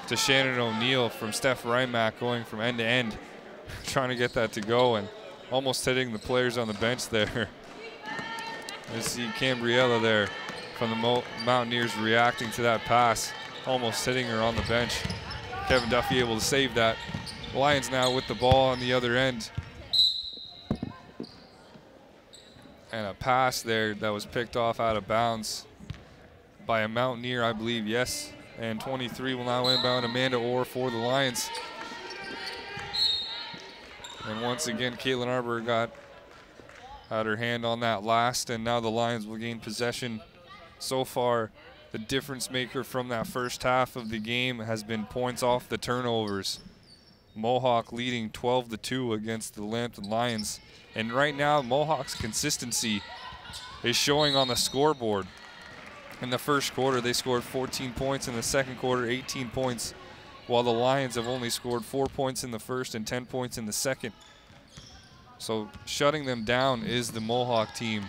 to Shannon O'Neill from Steph Rymack, going from end to end, trying to get that to go and almost hitting the players on the bench there. You see Cambriella there from the Mountaineers reacting to that pass, almost hitting her on the bench. Kevin Duffy able to save that. Lions now with the ball on the other end. And a pass there that was picked off out of bounds by a Mountaineer, I believe, yes. And 23 will now inbound Amanda Orr for the Lions. And once again, Caitlin Arbor had her hand on that last, and now the Lions will gain possession. So far, the difference maker from that first half of the game has been points off the turnovers. Mohawk leading 12-2 against the Lambton Lions. And right now, Mohawk's consistency is showing on the scoreboard. In the first quarter, they scored 14 points. In the second quarter, 18 points, while the Lions have only scored 4 points in the first and 10 points in the second. So shutting them down is the Mohawk team.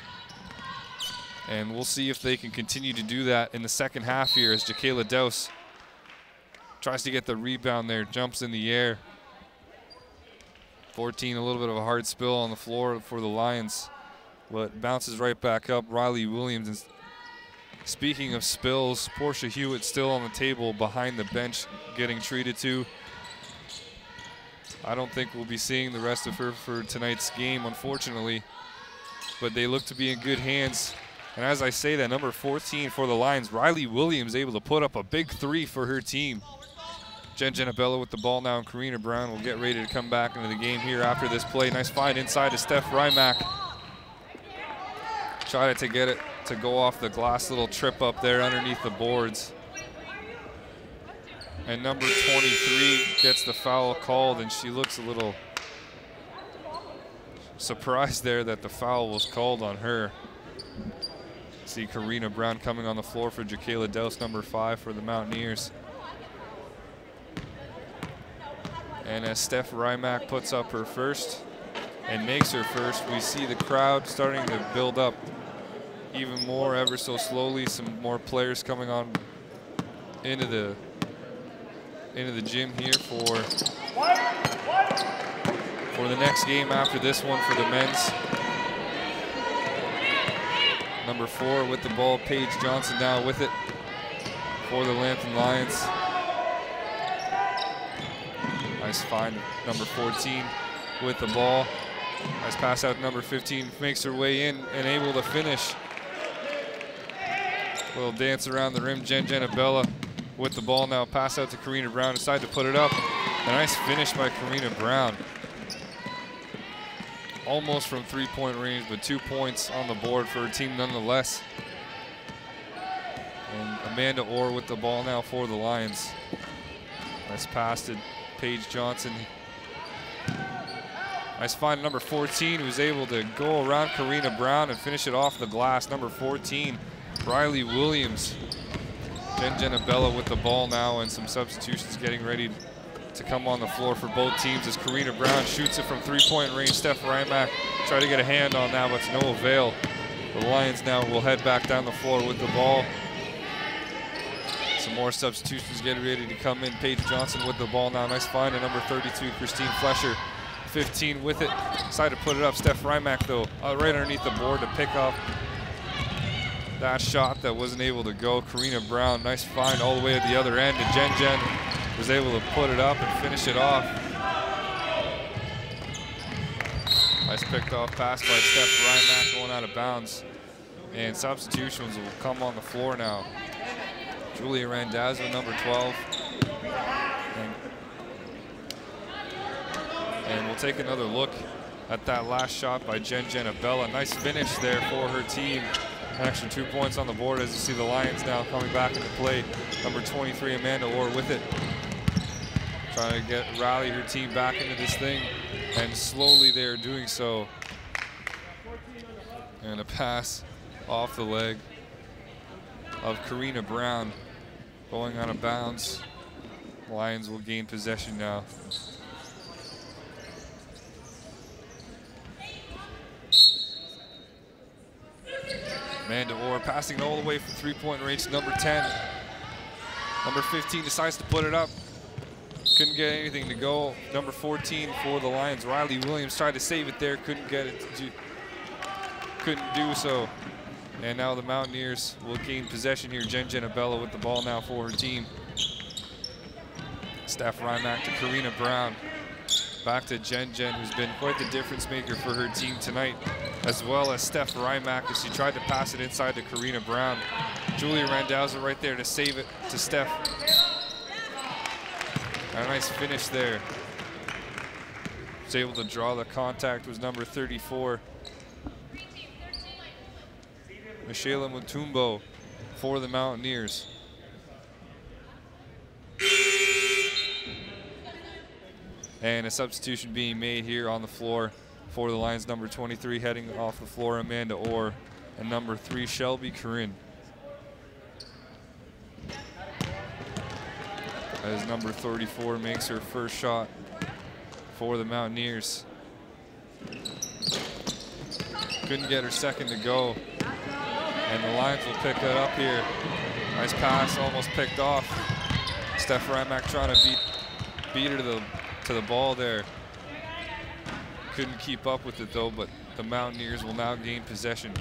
And we'll see if they can continue to do that in the second half here as Jacayla Douse tries to get the rebound there, jumps in the air. 14, a little bit of a hard spill on the floor for the Lions, but bounces right back up. Riley Williams. And speaking of spills, Portia Hewitt still on the table behind the bench getting treated to. I don't think we'll be seeing the rest of her for tonight's game, unfortunately, but they look to be in good hands. And as I say that, number 14 for the Lions, Riley Williams, able to put up a big 3 for her team. Jen Genabella with the ball now, and Karina Brown will get ready to come back into the game here after this play. Nice find inside to Steph Rymack. Tried to get it to go off the glass, little trip up there underneath the boards. And number 23 gets the foul called, and she looks a little surprised there that the foul was called on her. See Karina Brown coming on the floor for Jacayla Douse, number 5 for the Mountaineers. And as Steph Rymack puts up her first and makes her first, we see the crowd starting to build up even more, ever so slowly. Some more players coming on into the gym here for the next game after this one for the men's. Number 4 with the ball, Paige Johnson now with it for the Lambton Lions. Nice find, number 14 with the ball. Nice pass out, number 15 makes her way in and able to finish. Little dance around the rim, Jen Genabella with the ball now. Pass out to Karina Brown, decide to put it up. A nice finish by Karina Brown. Almost from 3-point range, but 2 points on the board for her team nonetheless. And Amanda Orr with the ball now for the Lions. Nice pass to Paige Johnson. Nice find number 14, who's able to go around Karina Brown and finish it off the glass. Number 14, Riley Williams. Jen Genabella with the ball now, and some substitutions getting ready to come on the floor for both teams as Karina Brown shoots it from 3-point range. Steph Rymack try to get a hand on that, but to no avail. The Lions now will head back down the floor with the ball. Some more substitutions getting ready to come in. Paige Johnson with the ball now. Nice find to number 32, Christine Flesher. 15 with it. Decided to put it up. Steph Rymack, though, right underneath the board to pick up that shot that wasn't able to go. Karina Brown, nice find all the way at the other end. And Jen was able to put it up and finish it off. Nice picked off pass by Steph Rymack going out of bounds. And substitutions will come on the floor now. Julia Randazzo, number 12. And we'll take another look at that last shot by Jen Genabella. Nice finish there for her team. An extra 2 points on the board as you see the Lions now coming back into play. Number 23, Amanda Orr with it. Trying to rally her team back into this thing. And slowly they're doing so. And a pass off the leg of Karina Brown going out of bounds. Lions will gain possession now. Amanda Orr passing it all the way from 3-point range to number 10. Number 15 decides to put it up. Couldn't get anything to go. Number 14 for the Lions, Riley Williams, tried to save it there. Couldn't get it. Couldn't do so. And now the Mountaineers will gain possession here. Jen Genabella with the ball now for her team. Steph Rymack to Karina Brown. Back to Jen, who's been quite the difference maker for her team tonight. as well as Steph Rymack as she tried to pass it inside to Karina Brown. Julia Randazzo right there to save it to Steph. A nice finish there. Was able to draw the contact was number 34. Michela Mutumbo for the Mountaineers. And a substitution being made here on the floor for the Lions. Number 23 heading off the floor, Amanda Orr, and number 3, Shelby Corinne. As number 34 makes her first shot for the Mountaineers. Couldn't get her second to go. And the Lions will pick it up here. Nice pass, almost picked off. Steph Rymack trying to beat her to the ball there. Couldn't keep up with it though, but the Mountaineers will now gain possession.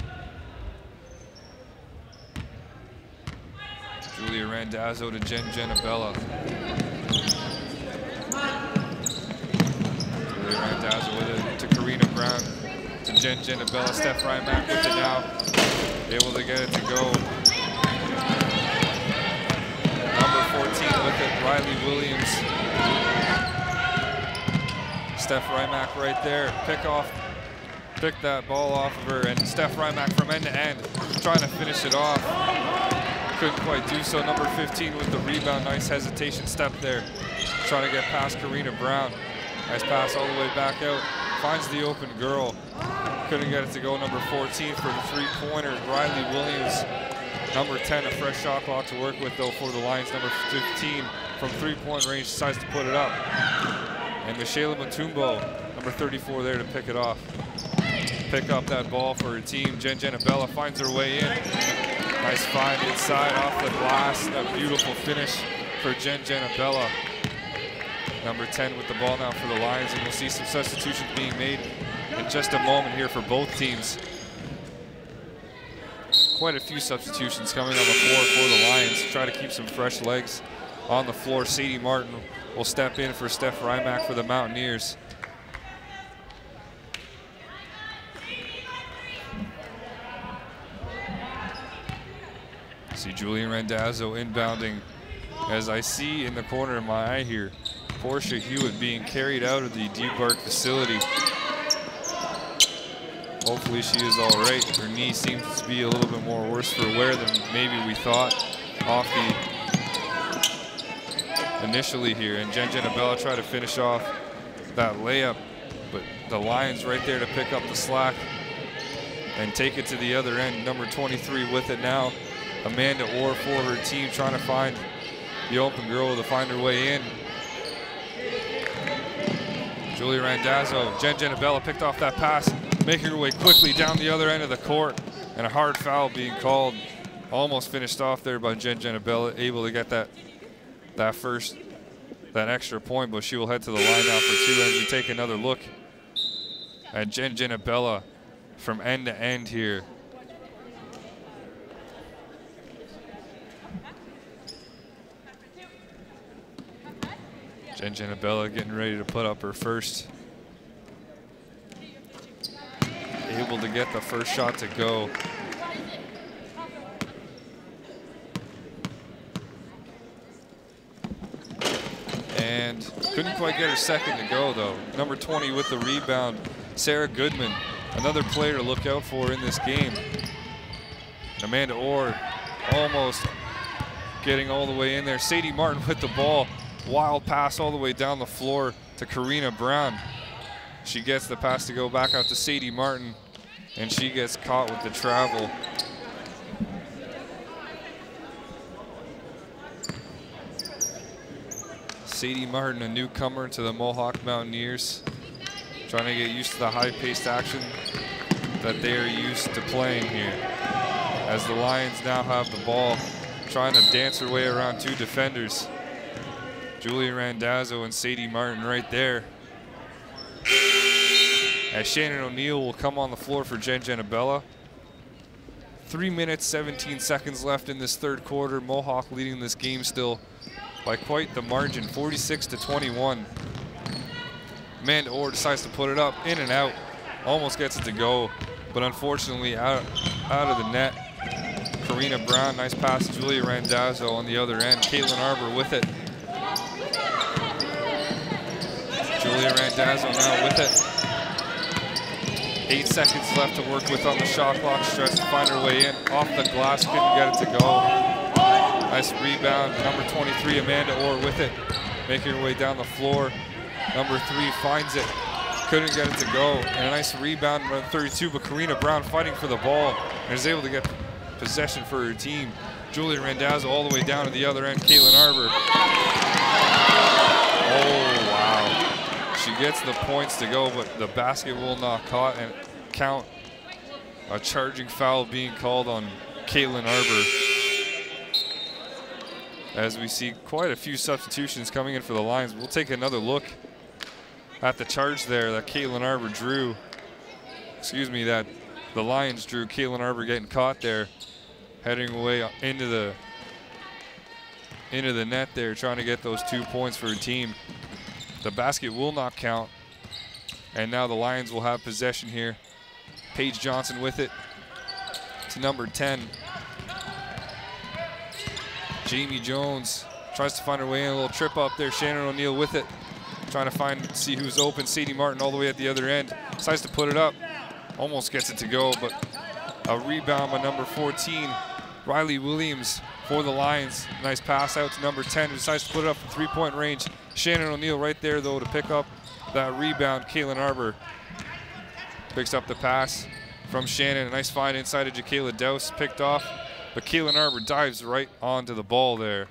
Julia Randazzo to Jen Genabella. Julia Randazzo with it to Karina Brown. To Jen Genabella. Steph Rymack with it now. Able to get it to go. Number 14 with it, Riley Williams. Steph Rymack right there. Pick that ball off of her, and Steph Rymack from end to end, trying to finish it off. Couldn't quite do so. Number 15 with the rebound. Nice hesitation step there. Trying to get past Karina Brown. Nice pass all the way back out. Finds the open girl. Couldn't get it to go. Number 14 for the three-pointer, Riley Williams. Number 10, a fresh shot clock to work with though for the Lions. Number 15 from three-point range decides to put it up. And Michela Mutumbo, number 34 there to pick it off. Pick up that ball for her team. Jen Genabella finds her way in. Nice find inside off the glass. A beautiful finish for Jen Genabella. Number 10 with the ball now for the Lions, and we'll see some substitutions being made in just a moment here for both teams. Quite a few substitutions coming on the floor for the Lions. Try to keep some fresh legs on the floor. Sadie Martin will step in for Steph Rymack for the Mountaineers. See Julia Randazzo inbounding as I see in the corner of my eye here, Portia Hewitt being carried out of the Debark facility. Hopefully she is all right. Her knee seems to be a little bit more worse for wear than maybe we thought off the initially here. And Jen Genabella tried to finish off that layup, but the Lions right there to pick up the slack and take it to the other end. Number 23 with it now. Amanda Orr for her team, trying to find the open girl to find her way in. Julia Randazzo, Jen Genabella picked off that pass, making her way quickly down the other end of the court, and a hard foul being called. Almost finished off there by Jen Genabella, able to get that extra point, but she will head to the line now for two as we take another look at Jen Genabella from end to end here. Jen Genabella getting ready to put up her first. Able to get the first shot to go. And couldn't quite get her second to go though. Number 20 with the rebound, Sarah Goodman, another player to look out for in this game. Amanda Orr almost getting all the way in there. Sadie Martin with the ball. Wild pass all the way down the floor to Karina Brown. She gets the pass to go back out to Sadie Martin, and she gets caught with the travel. Sadie Martin, a newcomer to the Mohawk Mountaineers, trying to get used to the high-paced action that they are used to playing here. As the Lions now have the ball, trying to dance their way around two defenders. Julia Randazzo and Sadie Martin right there. As Shannon O'Neill will come on the floor for Jen Genabella. 3 minutes, 17 seconds left in this third quarter. Mohawk leading this game still by quite the margin, 46-21. Amanda Orr decides to put it up, in and out. Almost gets it to go. but unfortunately out of the net. Karina Brown, nice pass to Julia Randazzo on the other end. Caitlin Arbor with it. Julia Randazzo now with it. 8 seconds left to work with on the shot clock. She tries to find her way in. Off the glass, couldn't get it to go. Nice rebound. Number 23, Amanda Orr with it. Making her way down the floor. Number 3 finds it. Couldn't get it to go. And a nice rebound, number 32, but Karina Brown fighting for the ball and is able to get possession for her team. Julia Randazzo all the way down to the other end. Caitlin Arbor. Oh, wow. She gets the points to go, but the basket will not caught and count. A charging foul being called on Caitlin Arbor. As we see quite a few substitutions coming in for the Lions. We'll take another look at the charge there that Caitlin Arbor drew. Excuse me, that the Lions drew. Caitlin Arbor getting caught there, heading away into the net there, trying to get those 2 points for her team. The basket will not count, and now the Lions will have possession here. Paige Johnson with it to number 10. Jamie Jones tries to find her way in, a little trip up there. Shannon O'Neill with it, trying to see who's open. Sadie Martin all the way at the other end, decides to put it up. Almost gets it to go, but a rebound by number 14, Riley Williams for the Lions. Nice pass out to number 10, who decides to put it up from 3-point range. Shannon O'Neill right there, though, to pick up that rebound. Caitlin Arbor picks up the pass from Shannon. A nice find inside of Jakayla Douse, picked off, but Caitlin Arbor dives right onto the ball there.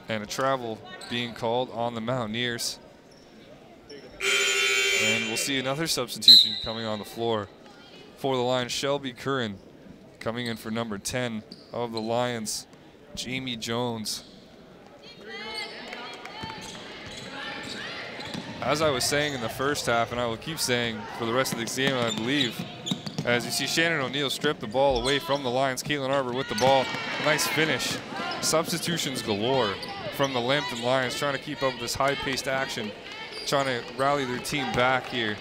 And a travel being called on the Mountaineers. And we'll see another substitution coming on the floor for the Lions. Shelby Curran coming in for number 10 of the Lions, Jamie Jones. As I was saying in the first half, and I will keep saying for the rest of this game, I believe, as you see Shannon O'Neill strip the ball away from the Lions. Caitlin Arbor with the ball. Nice finish. Substitutions galore from the Lambton Lions, trying to keep up with this high-paced action, trying to rally their team back here.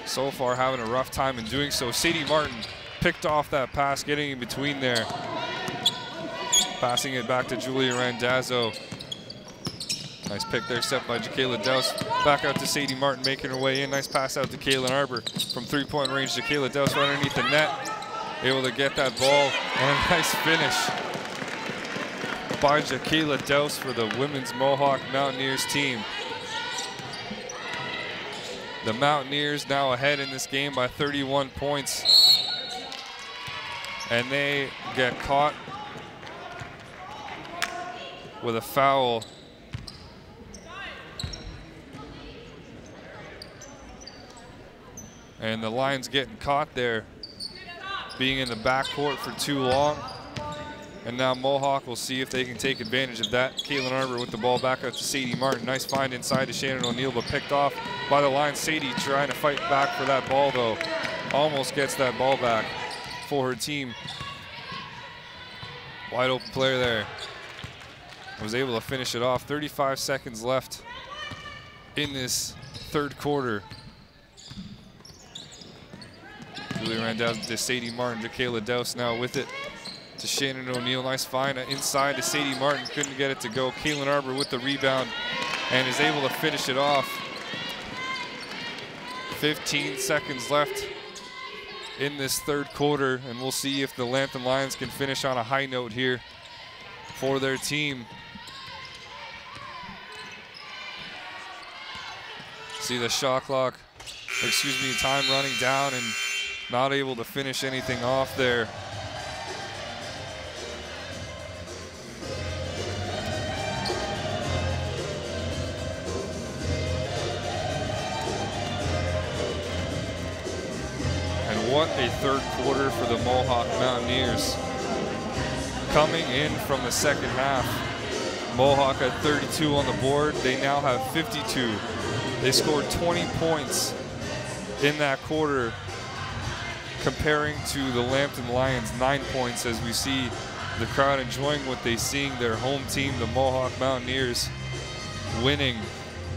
So far having a rough time in doing so. Sadie Martin picked off that pass, getting in between there. Passing it back to Julia Randazzo. Nice pick there, set by Jakayla Douse. Back out to Sadie Martin, making her way in. Nice pass out to Caitlin Arbor from 3-point range. Jakayla Douse right underneath the net, able to get that ball, and a nice finish by Jakayla Douse for the women's Mohawk Mountaineers team. The Mountaineers now ahead in this game by 31 points. And they get caught with a foul. And the Lions getting caught there, being in the backcourt for too long. And now Mohawk will see if they can take advantage of that. Caitlin Arbor with the ball back out to Sadie Martin. Nice find inside to Shannon O'Neill, but picked off by the Lions. Sadie trying to fight back for that ball, though. Almost gets that ball back for her team. Wide open player there. Was able to finish it off. 35 seconds left in this third quarter. Julia Randazzo to Sadie Martin. Jakayla Douse now with it to Shannon O'Neill. Nice find inside to Sadie Martin. Couldn't get it to go. Caitlin Arbor with the rebound and is able to finish it off. 15 seconds left in this third quarter, and we'll see if the Lambton Lions can finish on a high note here for their team. See the shot clock, excuse me, time running down and not able to finish anything off there. And what a third quarter for the Mohawk Mountaineers. Coming in from the second half, Mohawk had 32 on the board. They now have 52. They scored 20 points in that quarter, comparing to the Lambton Lions 9 points, as we see the crowd enjoying what they seeing their home team, the Mohawk Mountaineers, winning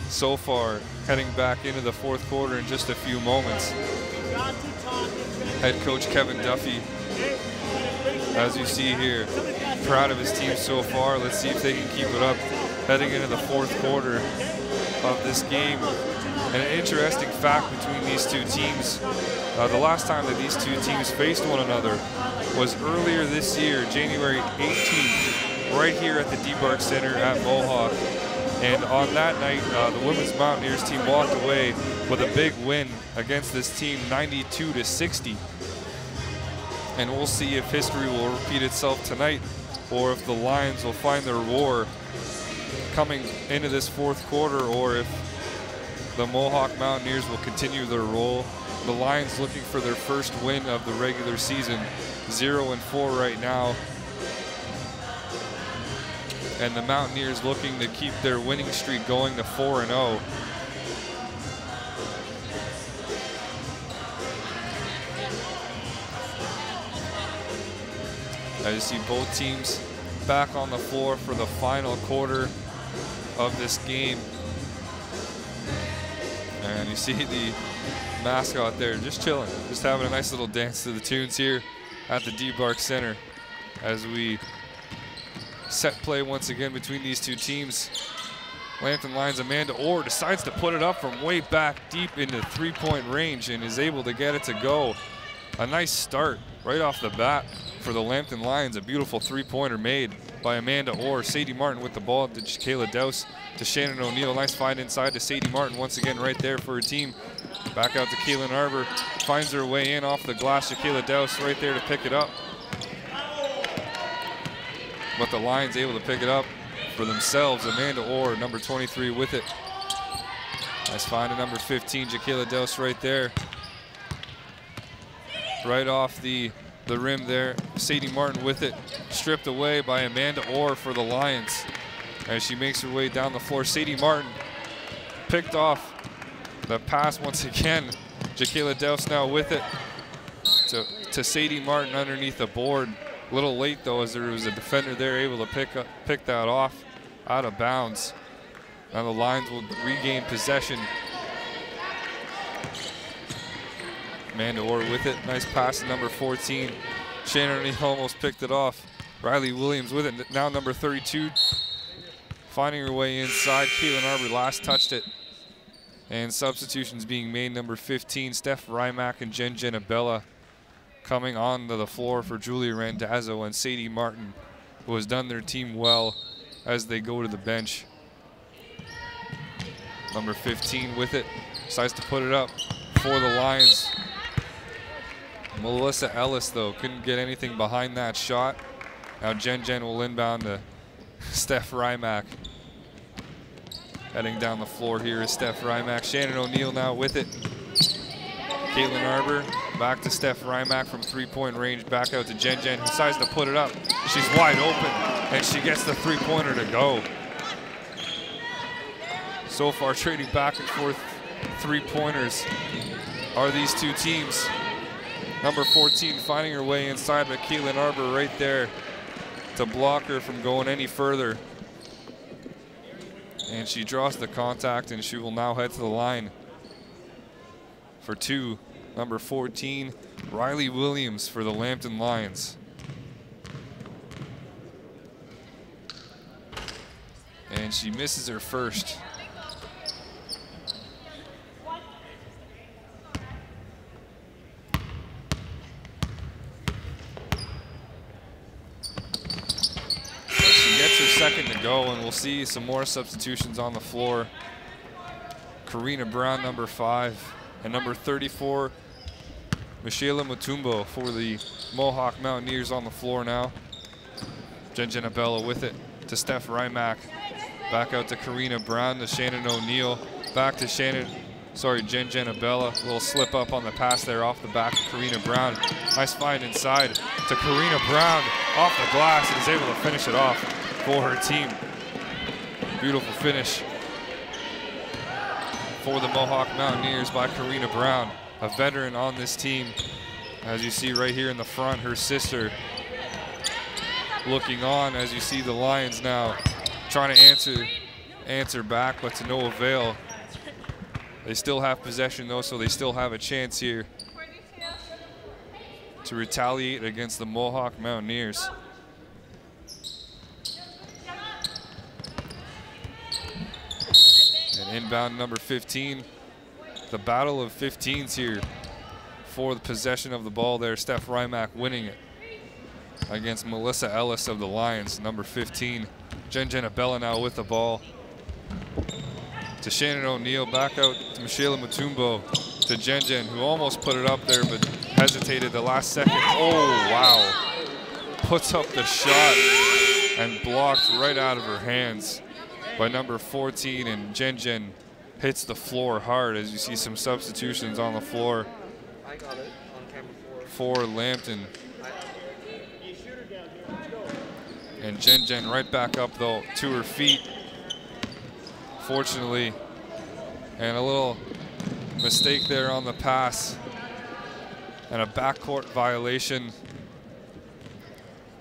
so far heading back into the fourth quarter in just a few moments. Head coach Kevin Duffy, as you see here, proud of his team so far. Let's see if they can keep it up heading into the fourth quarter of this game. And an interesting fact between these two teams, the last time that these two teams faced one another was earlier this year, January 18th, right here at the DeBark Center at Mohawk. And on that night, the Women's Mountaineers team walked away with a big win against this team, 92-60. And we'll see if history will repeat itself tonight, or if the Lions will find their roar coming into this fourth quarter, or if the Mohawk Mountaineers will continue their roll. The Lions looking for their first win of the regular season, 0-4 right now. And the Mountaineers looking to keep their winning streak going to 4-0. As you see both teams back on the floor for the final quarter of this game. And you see the mascot there just chilling, just having a nice little dance to the tunes here at the DeBark Center as we set play once again between these two teams. Lambton Lions' Amanda Orr decides to put it up from way back deep into three-point range and is able to get it to go. A nice start right off the bat for the Lambton Lions. A beautiful three-pointer made by Amanda Orr. Sadie Martin with the ball to Kayla Dowse, to Shannon O'Neill. Nice find inside to Sadie Martin once again right there for her team. Back out to Kaylin Arbor. Finds her way in off the glass to Kayla Dowse right there to pick it up. But the Lions able to pick it up for themselves. Amanda Orr, number 23, with it. Nice find to number 15, Jaquela Dowse right there. Right off the rim there. Sadie Martin with it. Stripped away by Amanda Orr for the Lions as she makes her way down the floor. Sadie Martin picked off the pass once again. Jaquela Dowse now with it to Sadie Martin underneath the board. A little late though, as there was a defender there able to pick that off out of bounds. Now the Lions will regain possession. Amanda Orr with it. Nice pass to number 14. Shannon O'Neill almost picked it off. Riley Williams with it. Now number 32. Finding her way inside. Kaylin Arbor last touched it. And substitutions being made. Number 15, Steph Rymack and Jen Abella coming onto the floor for Julia Randazzo and Sadie Martin, who has done their team well as they go to the bench. Number 15 with it. Decides to put it up for the Lions. Melissa Ellis, though, couldn't get anything behind that shot. Now Jen will inbound to Steph Rymack. Heading down the floor here is Steph Rymack. Shannon O'Neill now with it. Caitlin Arbor back to Steph Rymack from three-point range. Back out to Jen, who decides to put it up. She's wide open, and she gets the three-pointer to go. So far, trading back and forth three-pointers are these two teams. Number 14 finding her way inside, but Caitlin Arbor right there to block her from going any further. And she draws the contact, and she will now head to the line for two. Number 14, Riley Williams for the Lambton Lions. And she misses her first. Second to go, and we'll see some more substitutions on the floor. Karina Brown, number 5, and number 34, Michela Mutumbo for the Mohawk Mountaineers on the floor now. Jen Abella with it to Steph Rymack. Back out to Karina Brown, to Shannon O'Neill. Back to Jen Abella. A little slip up on the pass there off the back of Karina Brown. Nice find inside to Karina Brown off the glass, and is able to finish it off for her team. Beautiful finish for the Mohawk Mountaineers by Karina Brown, a veteran on this team. As you see right here in the front, her sister looking on as you see the Lions now trying to answer back, but to no avail. They still have possession though, so they still have a chance here to retaliate against the Mohawk Mountaineers. And inbound number 15. The battle of 15s here for the possession of the ball there. Steph Rymack winning it against Melissa Ellis of the Lions, number 15. Jen Abella now with the ball. To Shannon O'Neill, back out to Michelle Mutumbo, to Jen, who almost put it up there but hesitated the last second. Oh, wow. Puts up the shot and blocked right out of her hands by number 14, and Jen hits the floor hard as you see some substitutions on the floor for Lambton. And Jen right back up though to her feet, fortunately, and a little mistake there on the pass and a backcourt violation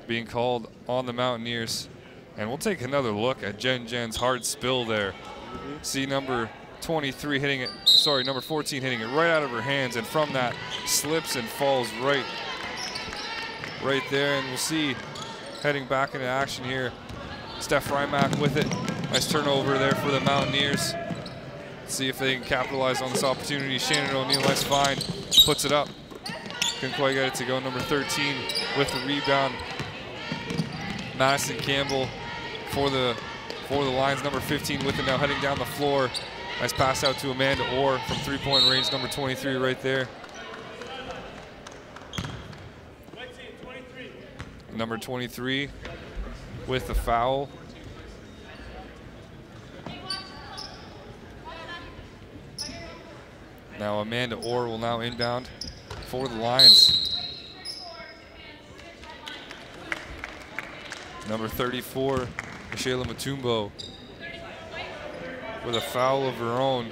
being called on the Mountaineers. And we'll take another look at Jen's hard spill there. See number 23 hitting it, sorry, number 14 hitting it right out of her hands, and from that slips and falls right there. And we'll see heading back into action here, Steph Rymack with it. Nice turnover there for the Mountaineers. Let's see if they can capitalize on this opportunity. Shannon O'Neill, nice find, puts it up. Couldn't quite get it to go. Number 13 with the rebound. Madison Campbell for the Lions. Number 15 with it now, heading down the floor. Nice pass out to Amanda Orr from three-point range. Number 23 right there. Number 23 with the foul. Now Amanda Orr will now inbound for the Lions. Number 34, Michelle Mutumbo with a foul of her own.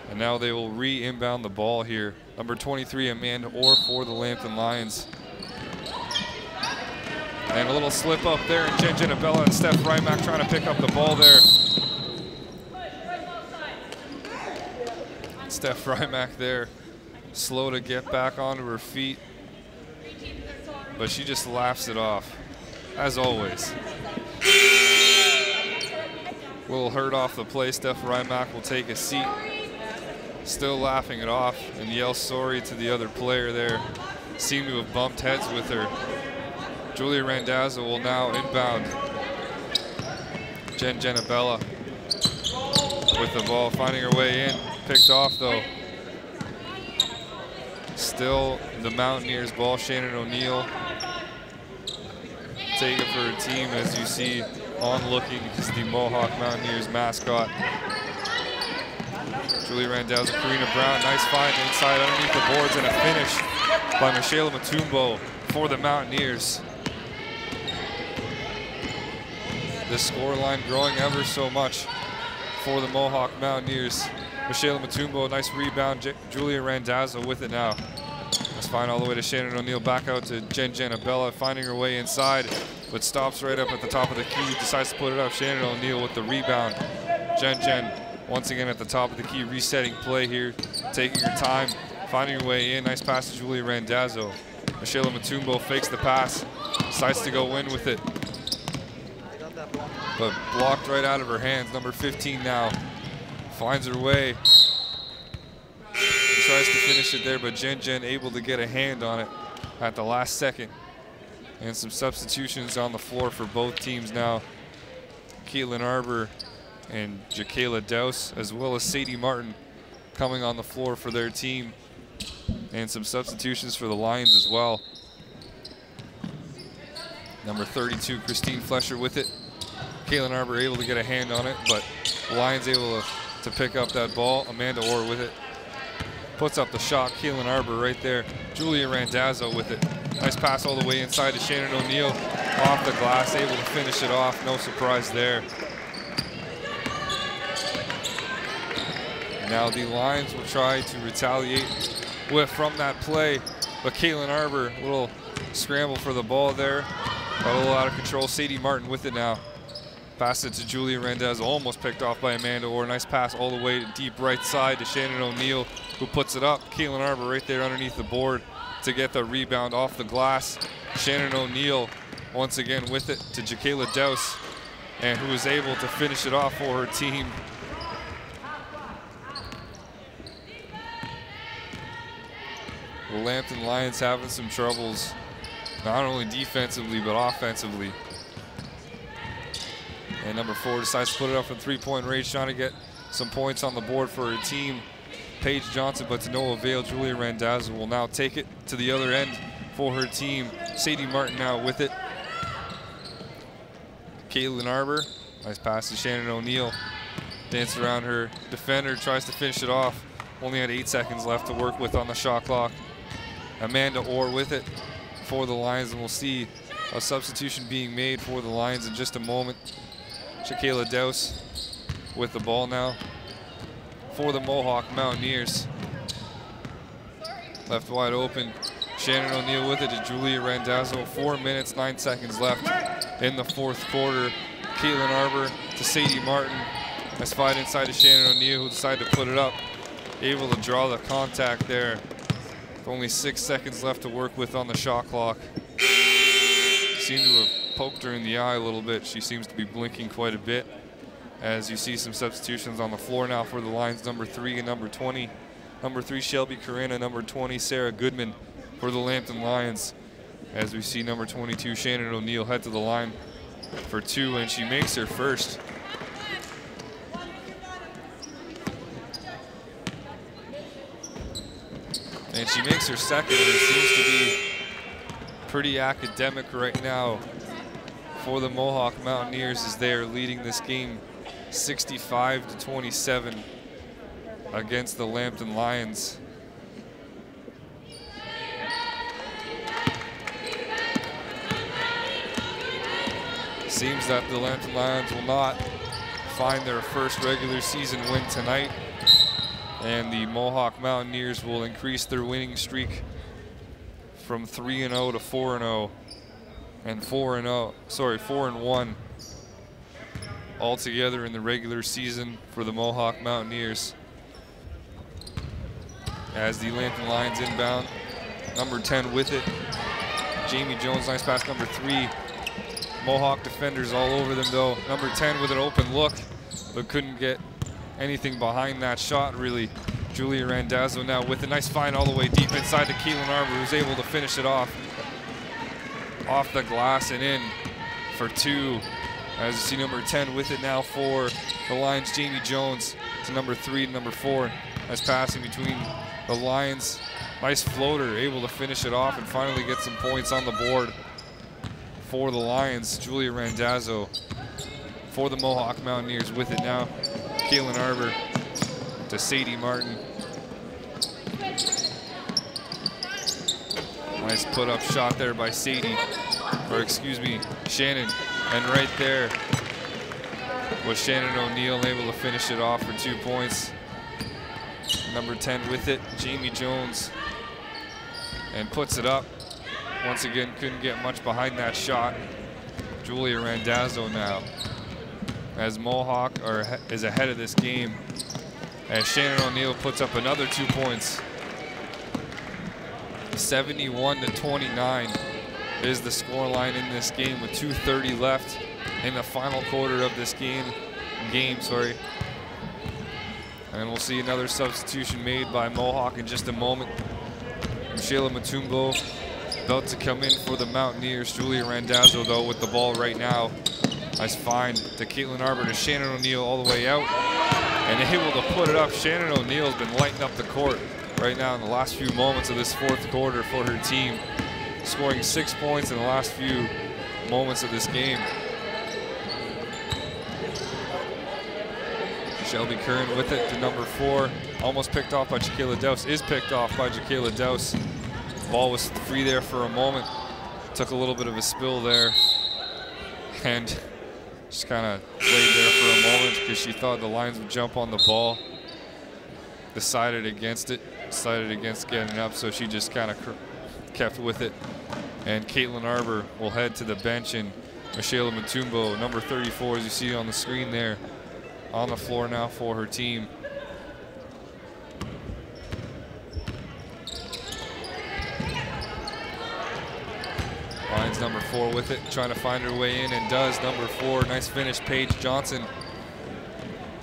And now they will re-inbound the ball here. Number 23, Amanda Orr for the Lambton Lions. And a little slip up there, and Jen Abella and Steph Rymack trying to pick up the ball there. Steph Rymack there, slow to get back onto her feet, but she just laughs it off, as always. A little hurt off the play. Steph Rymack will take a seat, still laughing it off, and yell sorry to the other player there. Seemed to have bumped heads with her. Julia Randazzo will now inbound. Jen Abella with the ball, finding her way in. Picked off though. Still the Mountaineers ball. Shannon O'Neill taking it for her team, as you see on looking is the Mohawk Mountaineers mascot. Julia Randazzo, Karina Brown, nice find inside underneath the boards, and a finish by Michelle Mutumbo for the Mountaineers. The scoreline growing ever so much for the Mohawk Mountaineers. Michelle Mutumbo, nice rebound. Julia Randazzo with it now. Let's find all the way to Shannon O'Neill, back out to Jen Abella, finding her way inside, but stops right up at the top of the key, decides to put it up. Shannon O'Neill with the rebound. Jen once again at the top of the key, resetting play here, taking her time, finding her way in. Nice pass to Julia Randazzo. Michelle Mutumbo fakes the pass, decides to go in with it, but blocked right out of her hands. Number 15 now finds her way. Tries to finish it there, but Jen able to get a hand on it at the last second. And some substitutions on the floor for both teams now. Caitlin Arbor and Jakayla Douse, as well as Sadie Martin, coming on the floor for their team. And some substitutions for the Lions as well. Number 32, Christine Flesher with it. Caitlin Arbor able to get a hand on it, but Lions able to pick up that ball. Amanda Orr with it. Puts up the shot. Caitlin Arbor right there. Julia Randazzo with it. Nice pass all the way inside to Shannon O'Neill. Off the glass, able to finish it off. No surprise there. Now the Lions will try to retaliate from that play, but Caitlin Arbor, a little scramble for the ball there. Got a little out of control. Sadie Martin with it now. Pass it to Julia Randazzo, almost picked off by Amanda Orr. Nice pass all the way to deep right side to Shannon O'Neill, who puts it up. Caitlin Arbor right there underneath the board to get the rebound off the glass. Shannon O'Neill once again with it to Jakayla Douse, and who is able to finish it off for her team. The Lambton Lions having some troubles, not only defensively, but offensively. And number 4 decides to put it up from three-point range, trying to get some points on the board for her team. Paige Johnson, but to no avail. Julia Randazzo will now take it to the other end for her team. Sadie Martin now with it. Caitlin Arbor, nice pass to Shannon O'Neill. Dance around her defender, tries to finish it off. Only had 8 seconds left to work with on the shot clock. Amanda Orr with it for the Lions, and we'll see a substitution being made for the Lions in just a moment. Jakayla Douse with the ball now for the Mohawk Mountaineers. Left wide open. Shannon O'Neill with it to Julia Randazzo. 4 minutes, 9 seconds left in the fourth quarter. Caitlin Arbor to Sadie Martin. Nice fight inside to Shannon O'Neill, who decided to put it up. Able to draw the contact there. With only 6 seconds left to work with on the shot clock. Seemed to have poked her in the eye a little bit. She seems to be blinking quite a bit. As you see some substitutions on the floor now for the Lions, number 3 and number 20. Number 3, Shelby Carina, number 20, Sarah Goodman for the Lambton Lions. As we see number 22, Shannon O'Neill head to the line for 2, and she makes her first. And she makes her second, and it seems to be pretty academic right now for the Mohawk Mountaineers as they are leading this game 65-27 against the Lambton Lions. Seems that the Lambton Lions will not find their first regular season win tonight, and the Mohawk Mountaineers will increase their winning streak from 3-0 to 4-0, and 4-1 altogether in the regular season for the Mohawk Mountaineers. As the Lambton Lions inbound, number 10 with it. Jamie Jones, nice pass, number 3. Mohawk defenders all over them though. Number 10 with an open look, but couldn't get anything behind that shot really. Julia Randazzo now with a nice find all the way deep inside to Caitlin Arbor, who's able to finish it off the glass and in for 2. As you see number 10 with it now for the Lions, Jamie Jones to number 3 and number 4. Nice passing between the Lions. Nice floater, able to finish it off and finally get some points on the board for the Lions. Julia Randazzo for the Mohawk Mountaineers with it now. Caitlin Arbor to Sadie Martin. Nice put up shot there by Sadie, or excuse me, Shannon. And right there was Shannon O'Neill able to finish it off for 2 points. Number 10 with it, Jamie Jones, and puts it up. Once again, couldn't get much behind that shot. Julia Randazzo now, as Mohawk is ahead of this game, as Shannon O'Neill puts up another 2 points. 71-29 is the scoreline in this game with 2:30 left in the final quarter of this game. And we'll see another substitution made by Mohawk in just a moment. Shayla Matumbo about to come in for the Mountaineers. Julia Randazzo though with the ball right now. Nice find to Caitlin Arbor to Shannon O'Neill all the way out, and able to put it up. Shannon O'Neill's been lighting up the court right now in the last few moments of this fourth quarter for her team, scoring 6 points in the last few moments of this game. Shelby Curran with it to number 4, almost picked off by Jakayla Douse, is picked off by Jakayla Douse. Ball was free there for a moment, took a little bit of a spill there, and just kind of laid there for a moment because she thought the Lions would jump on the ball. Decided against getting up, so she just kind of kept with it. And Caitlin Arbor will head to the bench, and Michaela Mutumbo, number 34, as you see on the screen there, on the floor now for her team. Lions number 4 with it, trying to find her way in, and does. Number 4, nice finish, Paige Johnson.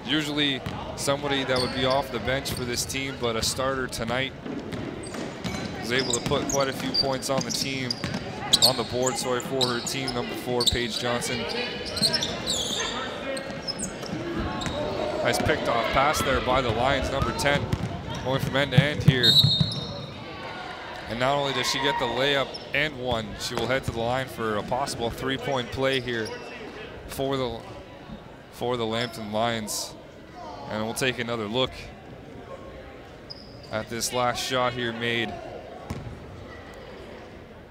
Usually somebody that would be off the bench for this team, but a starter tonight. Was able to put quite a few points on the team, on the board, sorry, for her team. Number 4, Paige Johnson. Nice picked off pass there by the Lions, number 10, going from end to end here. And not only does she get the layup and one, she will head to the line for a possible 3-point play here for the Lambton Lions. And we'll take another look at this last shot here made.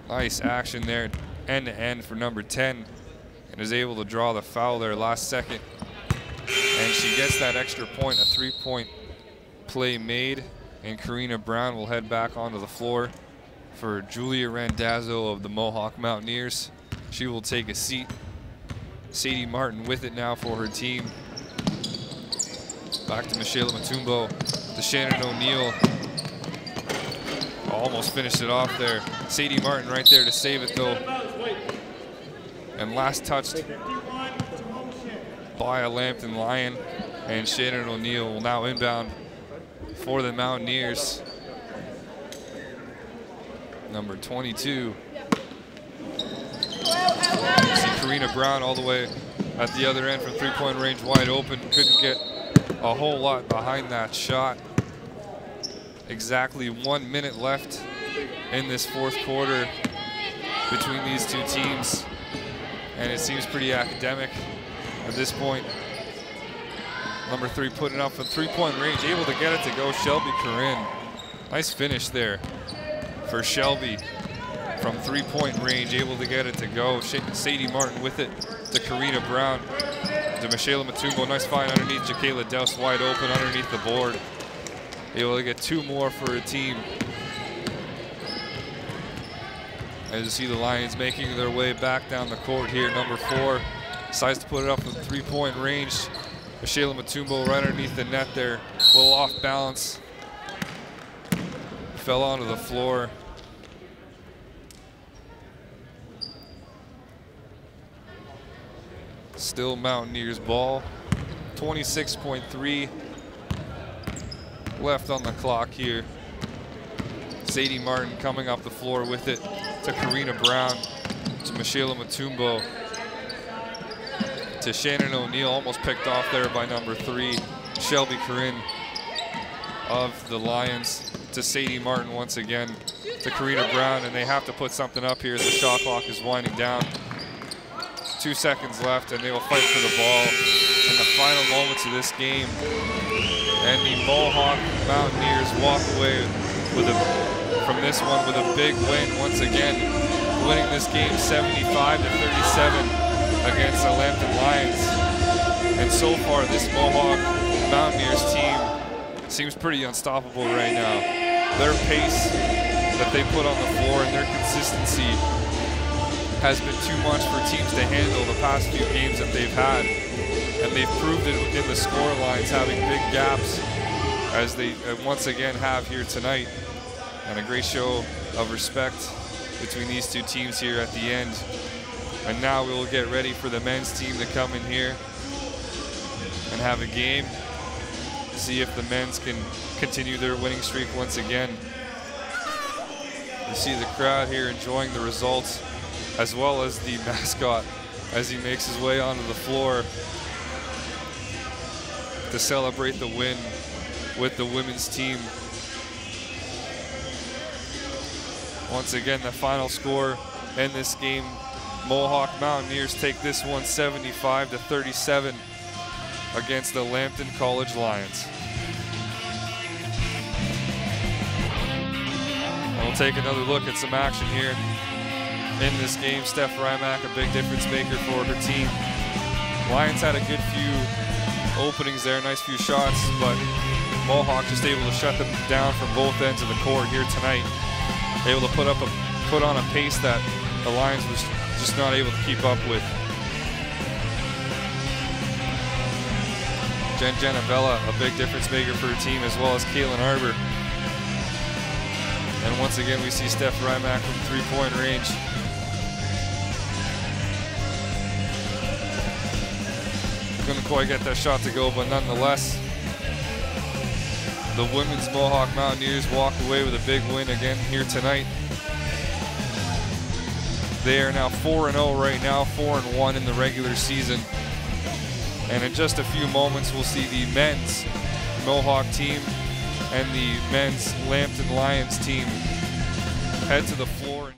Nice action there, end to end for number 10, and is able to draw the foul there last second. And she gets that extra point, a 3-point play made, and Karina Brown will head back onto the floor for Julia Randazzo of the Mohawk Mountaineers. She will take a seat. Sadie Martin with it now for her team. Back to Michaela Mutumbo, to Shannon O'Neill. Almost finished it off there. Sadie Martin right there to save it though. And last touched by a Lambton Lion, and Shannon O'Neill will now inbound for the Mountaineers. Number 22. See Karina Brown all the way at the other end from 3-point range, wide open. Couldn't get a whole lot behind that shot. Exactly 1 minute left in this fourth quarter between these two teams, and it seems pretty academic at this point. Number 3 putting up from 3-point range, able to get it to go, Shelby Corinne. Nice finish there for Shelby from 3-point range, able to get it to go. Sadie Martin with it to Karina Brown, to Michaela Mutumbo. Nice find underneath Jaquela Douse, wide open underneath the board. Able to get 2 more for a team. As you see the Lions making their way back down the court here. Number 4 decides to put it up from 3-point range. Michaela Mutumbo right underneath the net there. A little off balance. Fell onto the floor. Still Mountaineers ball. 26.3 left on the clock here. Sadie Martin coming up the floor with it to Karina Brown, to Michaela Mutumbo, to Shannon O'Neill, almost picked off there by number 3, Shelby Corinne of the Lions, to Sadie Martin once again, to Karina Brown, and they have to put something up here as the shot clock is winding down. 2 seconds left, and they will fight for the ball in the final moments of this game. And the Mohawk Mountaineers walk away with from this one with a big win once again, winning this game 75-37 against the Lambton Lions. And so far, this Mohawk Mountaineers team seems pretty unstoppable right now. Their pace that they put on the floor and their consistency has been too much for teams to handle the past few games that they've had. And they've proved it in the score lines, having big gaps, as they once again have here tonight. And a great show of respect between these two teams here at the end. And now we will get ready for the men's team to come in here and have a game. See if the men's can continue their winning streak once again. You see the crowd here enjoying the results, as well as the mascot as he makes his way onto the floor to celebrate the win with the women's team. Once again, the final score in this game, Mohawk Mountaineers take this one 75-37 against the Lambton College Lions. And we'll take another look at some action here in this game. Steph Rymack, a big difference maker for her team. Lions had a good few openings there, nice few shots, but Mohawk just able to shut them down from both ends of the court here tonight. Able to put on a pace that the Lions was just not able to keep up with. Jen Janabella, a big difference maker for her team, as well as Caitlin Arbor. And once again, we see Steph Rymack from three-point range. Couldn't quite get that shot to go, but nonetheless, the women's Mohawk Mountaineers walk away with a big win again here tonight. They are now 4-0 right now, 4-1 in the regular season. And in just a few moments, we'll see the men's Mohawk team and the men's Lambton Lions team head to the floor.